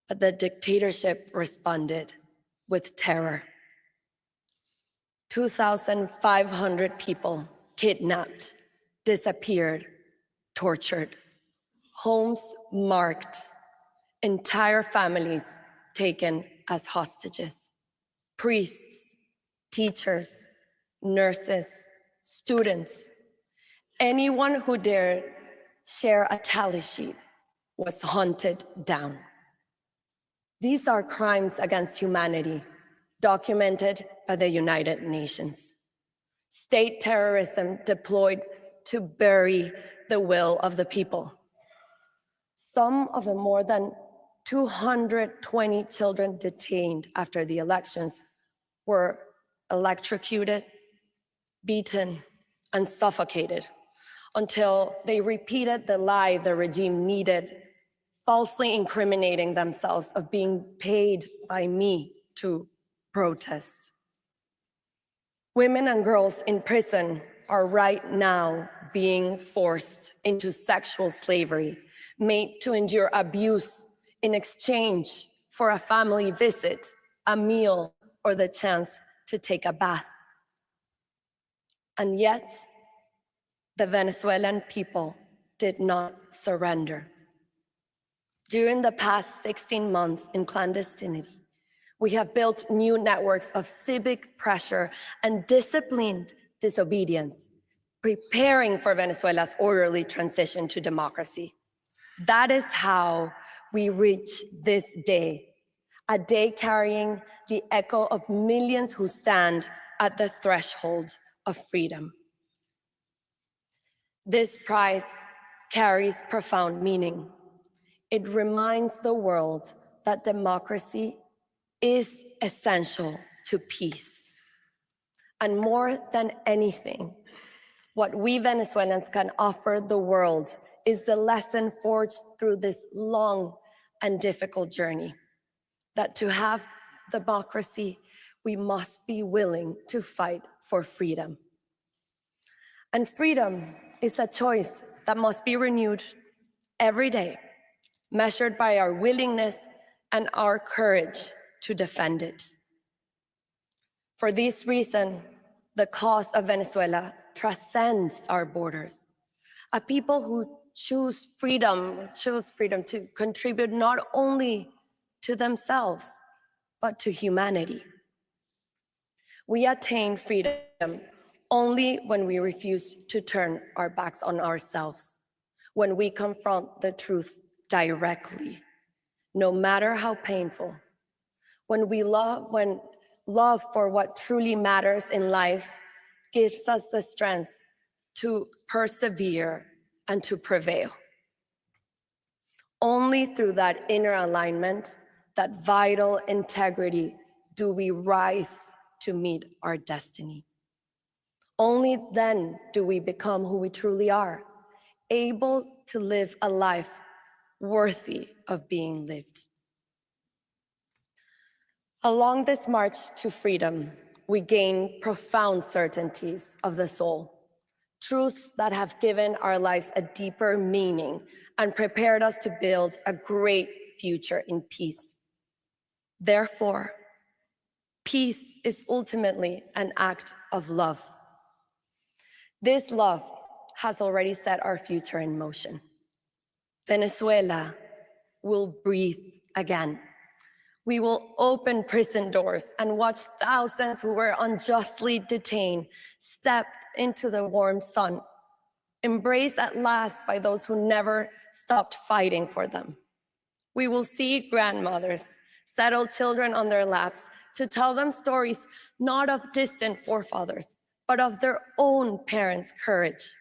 But the dictatorship responded with terror. 2,500 people kidnapped, disappeared, tortured, homes marked, entire families taken as hostages. Priests, teachers, nurses, students, anyone who dared share a tally sheet was hunted down. These are crimes against humanity, documented by the United Nations. State terrorism deployed to bury the will of the people. Some of the more than 220 children detained after the elections were electrocuted, beaten, and suffocated until they repeated the lie the regime needed, falsely incriminating themselves of being paid by me to protest. Women and girls in prison are right now being forced into sexual slavery, made to endure abuse in exchange for a family visit, a meal, or the chance to take a bath. And yet, the Venezuelan people did not surrender. During the past 16 months in clandestinity, we have built new networks of civic pressure and disciplined disobedience, preparing for Venezuela's orderly transition to democracy. That is how we reach this day, a day carrying the echo of millions who stand at the threshold of freedom. This prize carries profound meaning. It reminds the world that democracy is essential to peace. And more than anything, what we Venezuelans can offer the world is the lesson forged through this long and difficult journey, that to have democracy, we must be willing to fight for freedom. And freedom is a choice that must be renewed every day, measured by our willingness and our courage to defend it. For this reason, the cause of Venezuela transcends our borders. A people who choose freedom to contribute not only to themselves, but to humanity. We attain freedom only when we refuse to turn our backs on ourselves, when we confront the truth directly, no matter how painful, when love for what truly matters in life gives us the strength to persevere and to prevail. Only through that inner alignment, that vital integrity, do we rise to meet our destiny. Only then do we become who we truly are, able to live a life worthy of being lived. Along this march to freedom, we gain profound certainties of the soul, truths that have given our lives a deeper meaning and prepared us to build a great future in peace. Therefore, peace is ultimately an act of love. This love has already set our future in motion. Venezuela will breathe again. We will open prison doors and watch thousands who were unjustly detained step into the warm sun, embraced at last by those who never stopped fighting for them. We will see grandmothers settle children on their laps to tell them stories not of distant forefathers, but of their own parents' courage.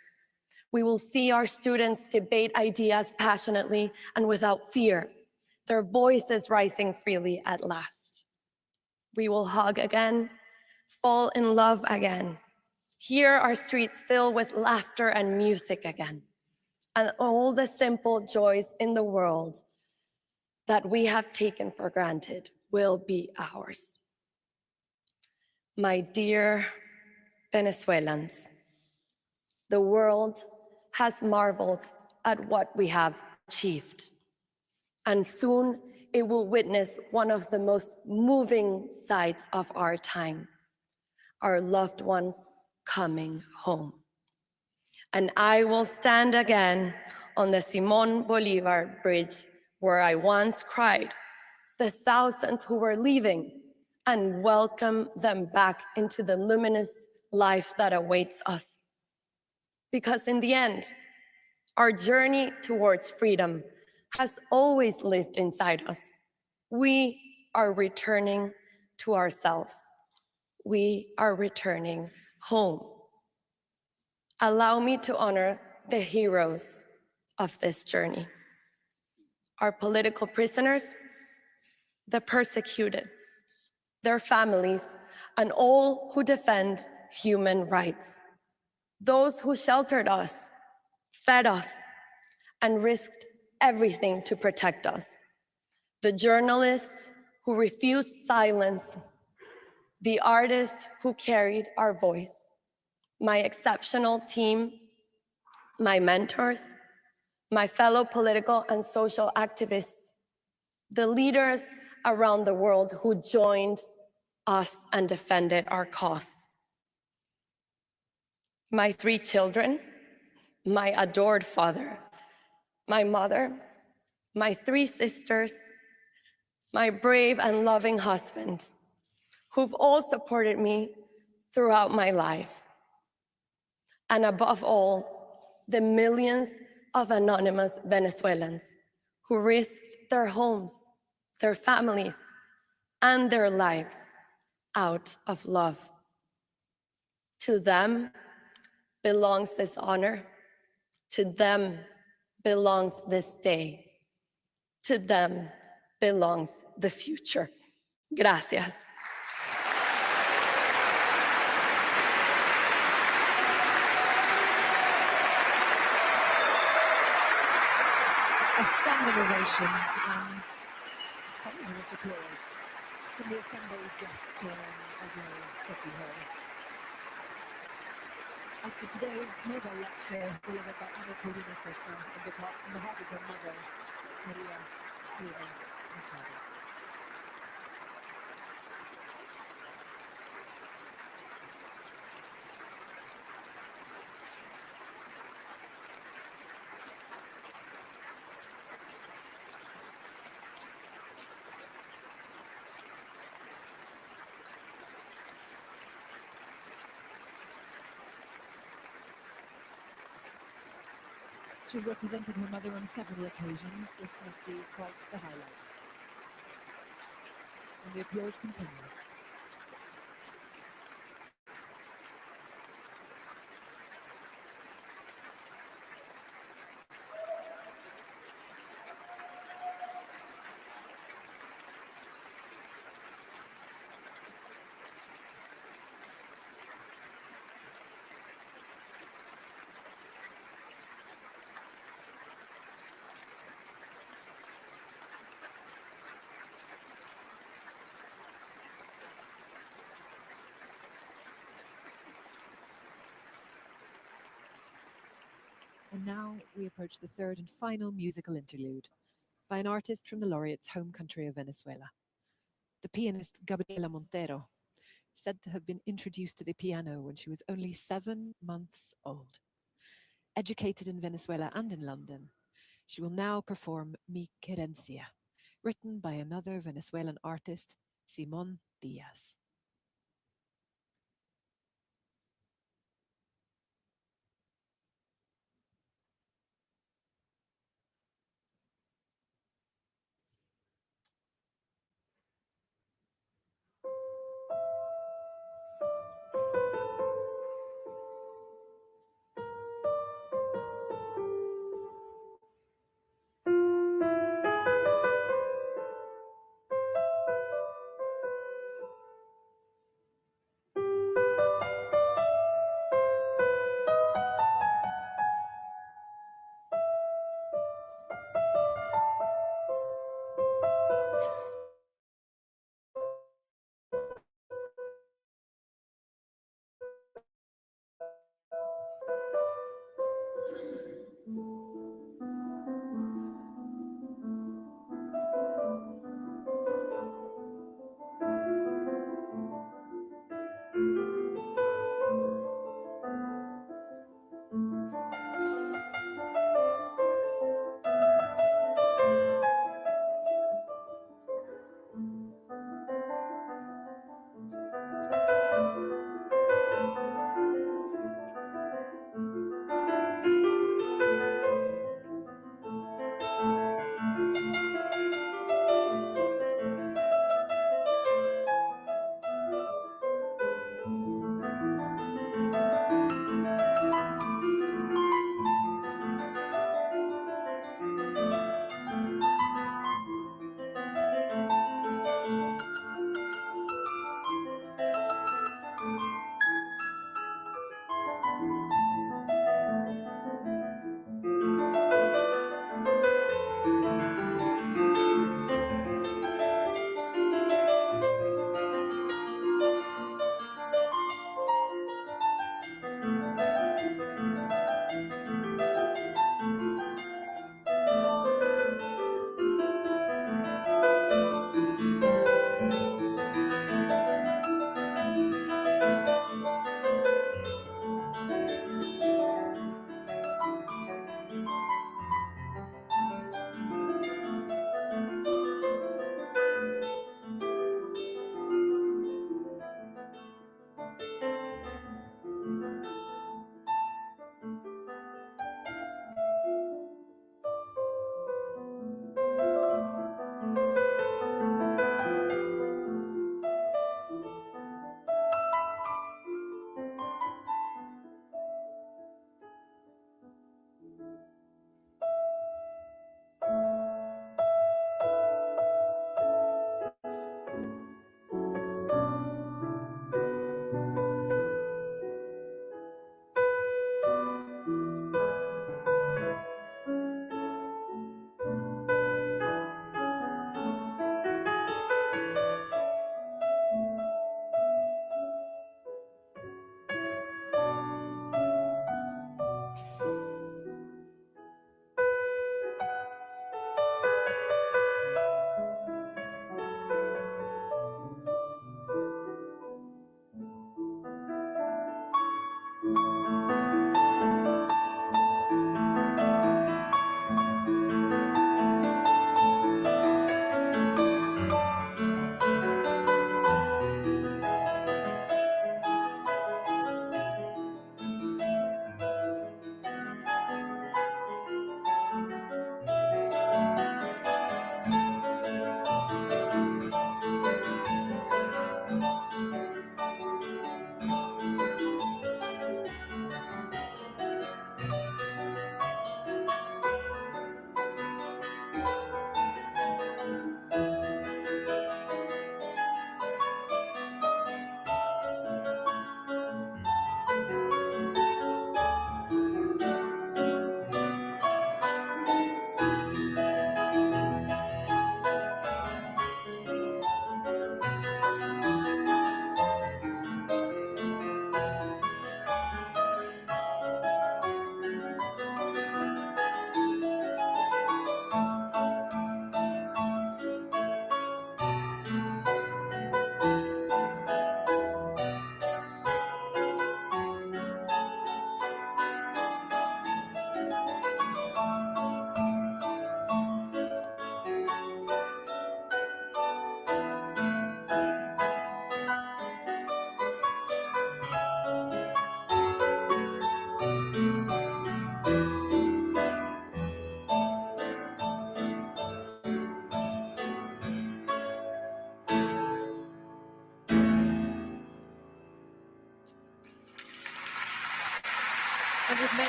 We will see our students debate ideas passionately and without fear, their voices rising freely at last. We will hug again, fall in love again, hear our streets fill with laughter and music again, and all the simple joys in the world that we have taken for granted will be ours. My dear Venezuelans, the world has marveled at what we have achieved. And soon it will witness one of the most moving sights of our time, our loved ones coming home. And I will stand again on the Simón Bolívar Bridge where I once cried the thousands who were leaving and welcome them back into the luminous life that awaits us. Because in the end, our journey towards freedom has always lived inside us. We are returning to ourselves. We are returning home. Allow me to honor the heroes of this journey. Our political prisoners, the persecuted, their families, and all who defend human rights. Those who sheltered us, fed us, and risked everything to protect us. The journalists who refused silence, the artists who carried our voice, my exceptional team, my mentors, my fellow political and social activists, the leaders around the world who joined us and defended our cause. My 3 children, my adored father, my mother, my 3 sisters, my brave and loving husband, who've all supported me throughout my life. And above all, the millions of anonymous Venezuelans who risked their homes, their families, and their lives out of love. To them belongs this honor. To them belongs this day. To them belongs the future. Gracias. A standing ovation and thunderous applause from the assembled guests here in Oslo City Hall. After today's Nobel lecture delivered by María Corina Machado on behalf of her mother, María Corina Machado. She's represented her mother on several occasions. This must be quite the highlight. And the applause continues. And now we approach the third and final musical interlude by an artist from the laureate's home country of Venezuela. The pianist Gabriela Montero, said to have been introduced to the piano when she was only 7 months old. Educated in Venezuela and in London, she will now perform Mi Querencia, written by another Venezuelan artist, Simón Díaz.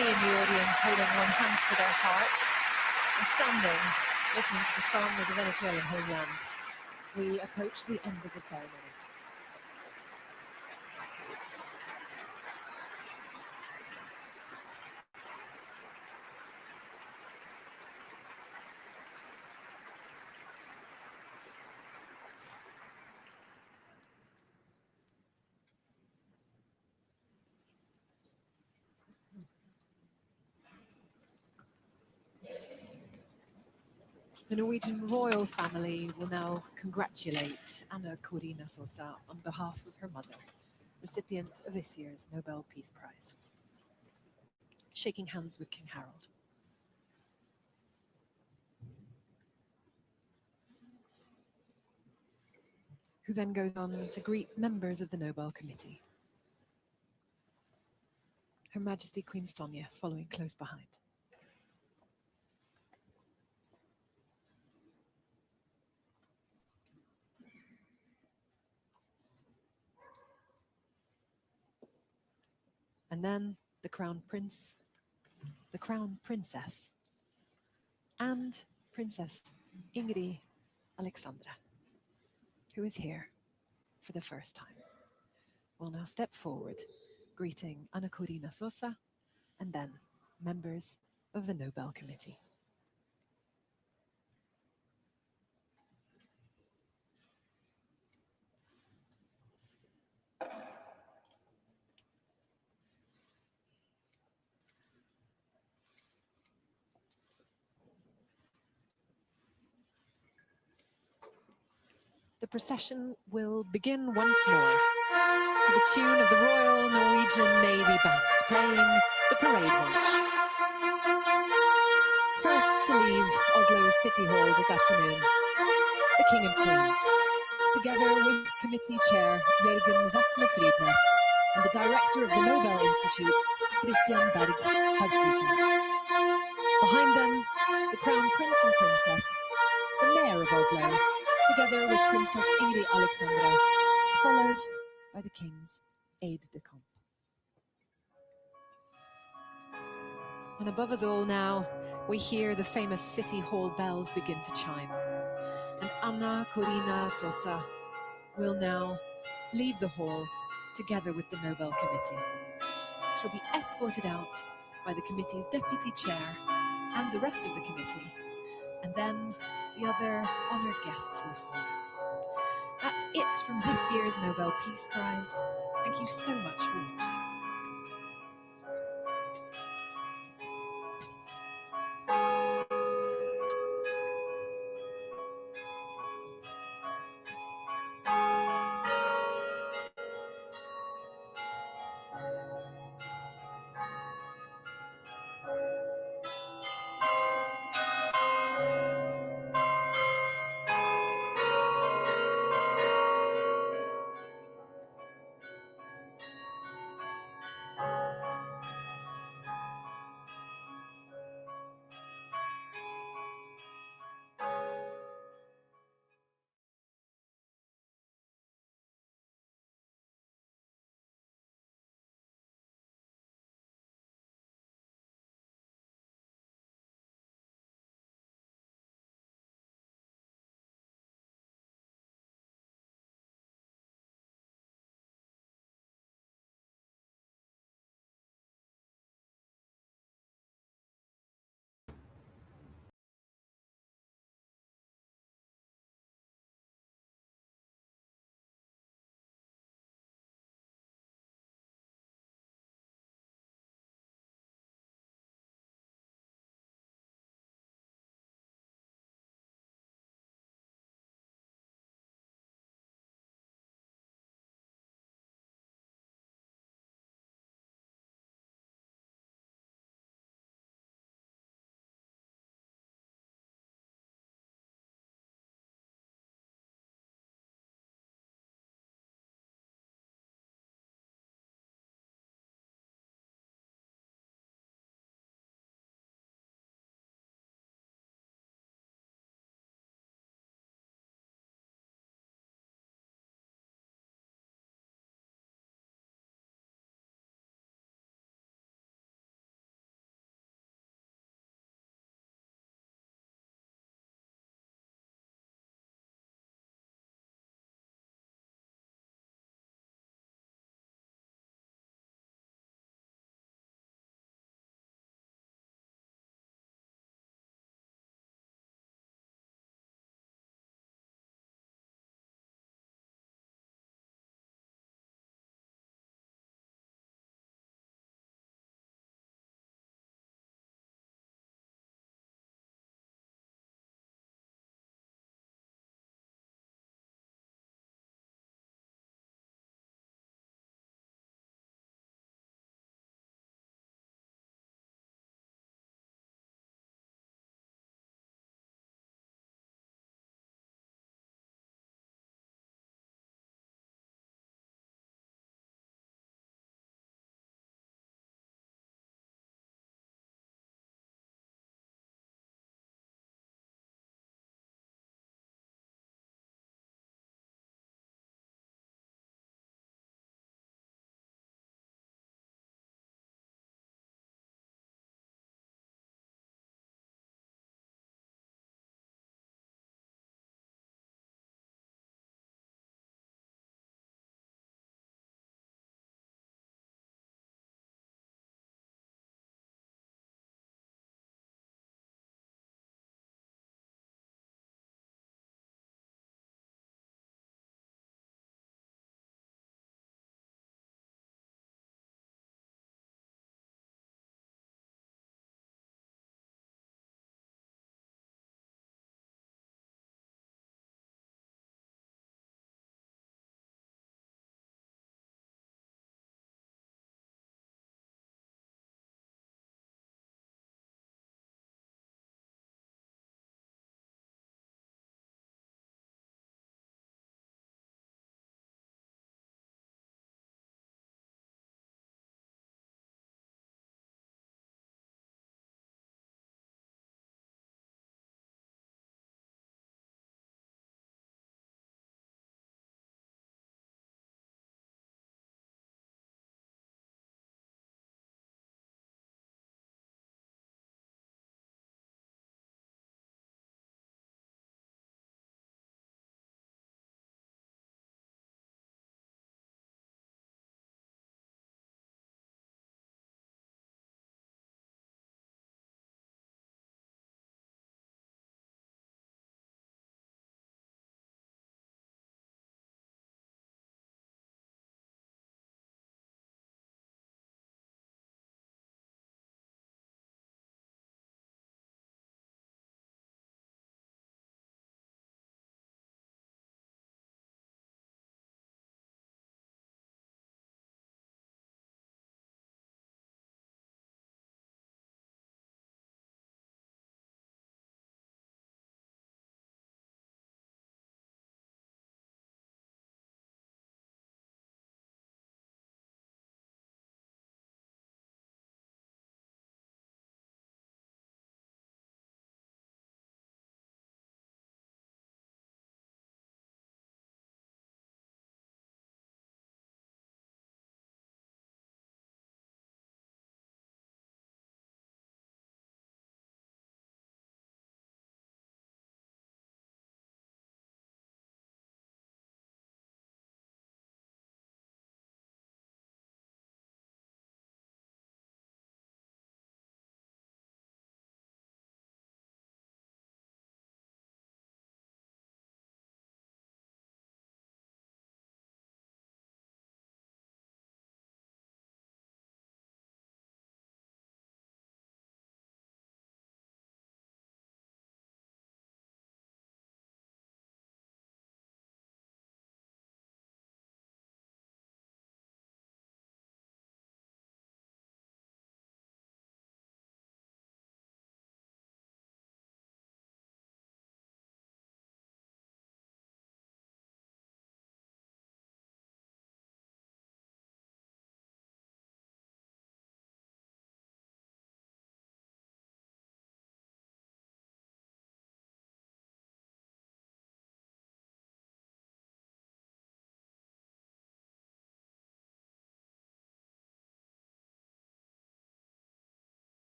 many in the audience holding one hand to their heart and standing, listening to the song of the Venezuelan homeland. We approach the end of the ceremony. The Norwegian royal family will now congratulate María Corina Machado on behalf of her mother, recipient of this year's Nobel Peace Prize. Shaking hands with King Harold. Who then goes on to greet members of the Nobel Committee. Her Majesty Queen Sonia following close behind. And then the Crown Prince, the Crown Princess, and Princess Ingrid Alexandra, who is here for the first time, will now step forward, greeting María Corina Machado and then members of the Nobel Committee. The procession will begin once more to the tune of the Royal Norwegian Navy Band playing the parade march. First to leave Oslo City Hall this afternoon, the King and Queen, together with Committee Chair Jørgen Vatne Fridnes and the Director of the Nobel Institute, Christian Berg Hagfriken. Behind them, the Crown Prince and Princess, the Mayor of Oslo, together with Princess Ingrid Alexandra, followed by the King's aide-de-camp. And above us all now, we hear the famous City Hall bells begin to chime. And María Corina Machado will now leave the hall together with the Nobel Committee. She'll be escorted out by the committee's deputy chair and the rest of the committee, and then the other honoured guests will follow. That's it from this year's Nobel Peace Prize. Thank you so much for watching.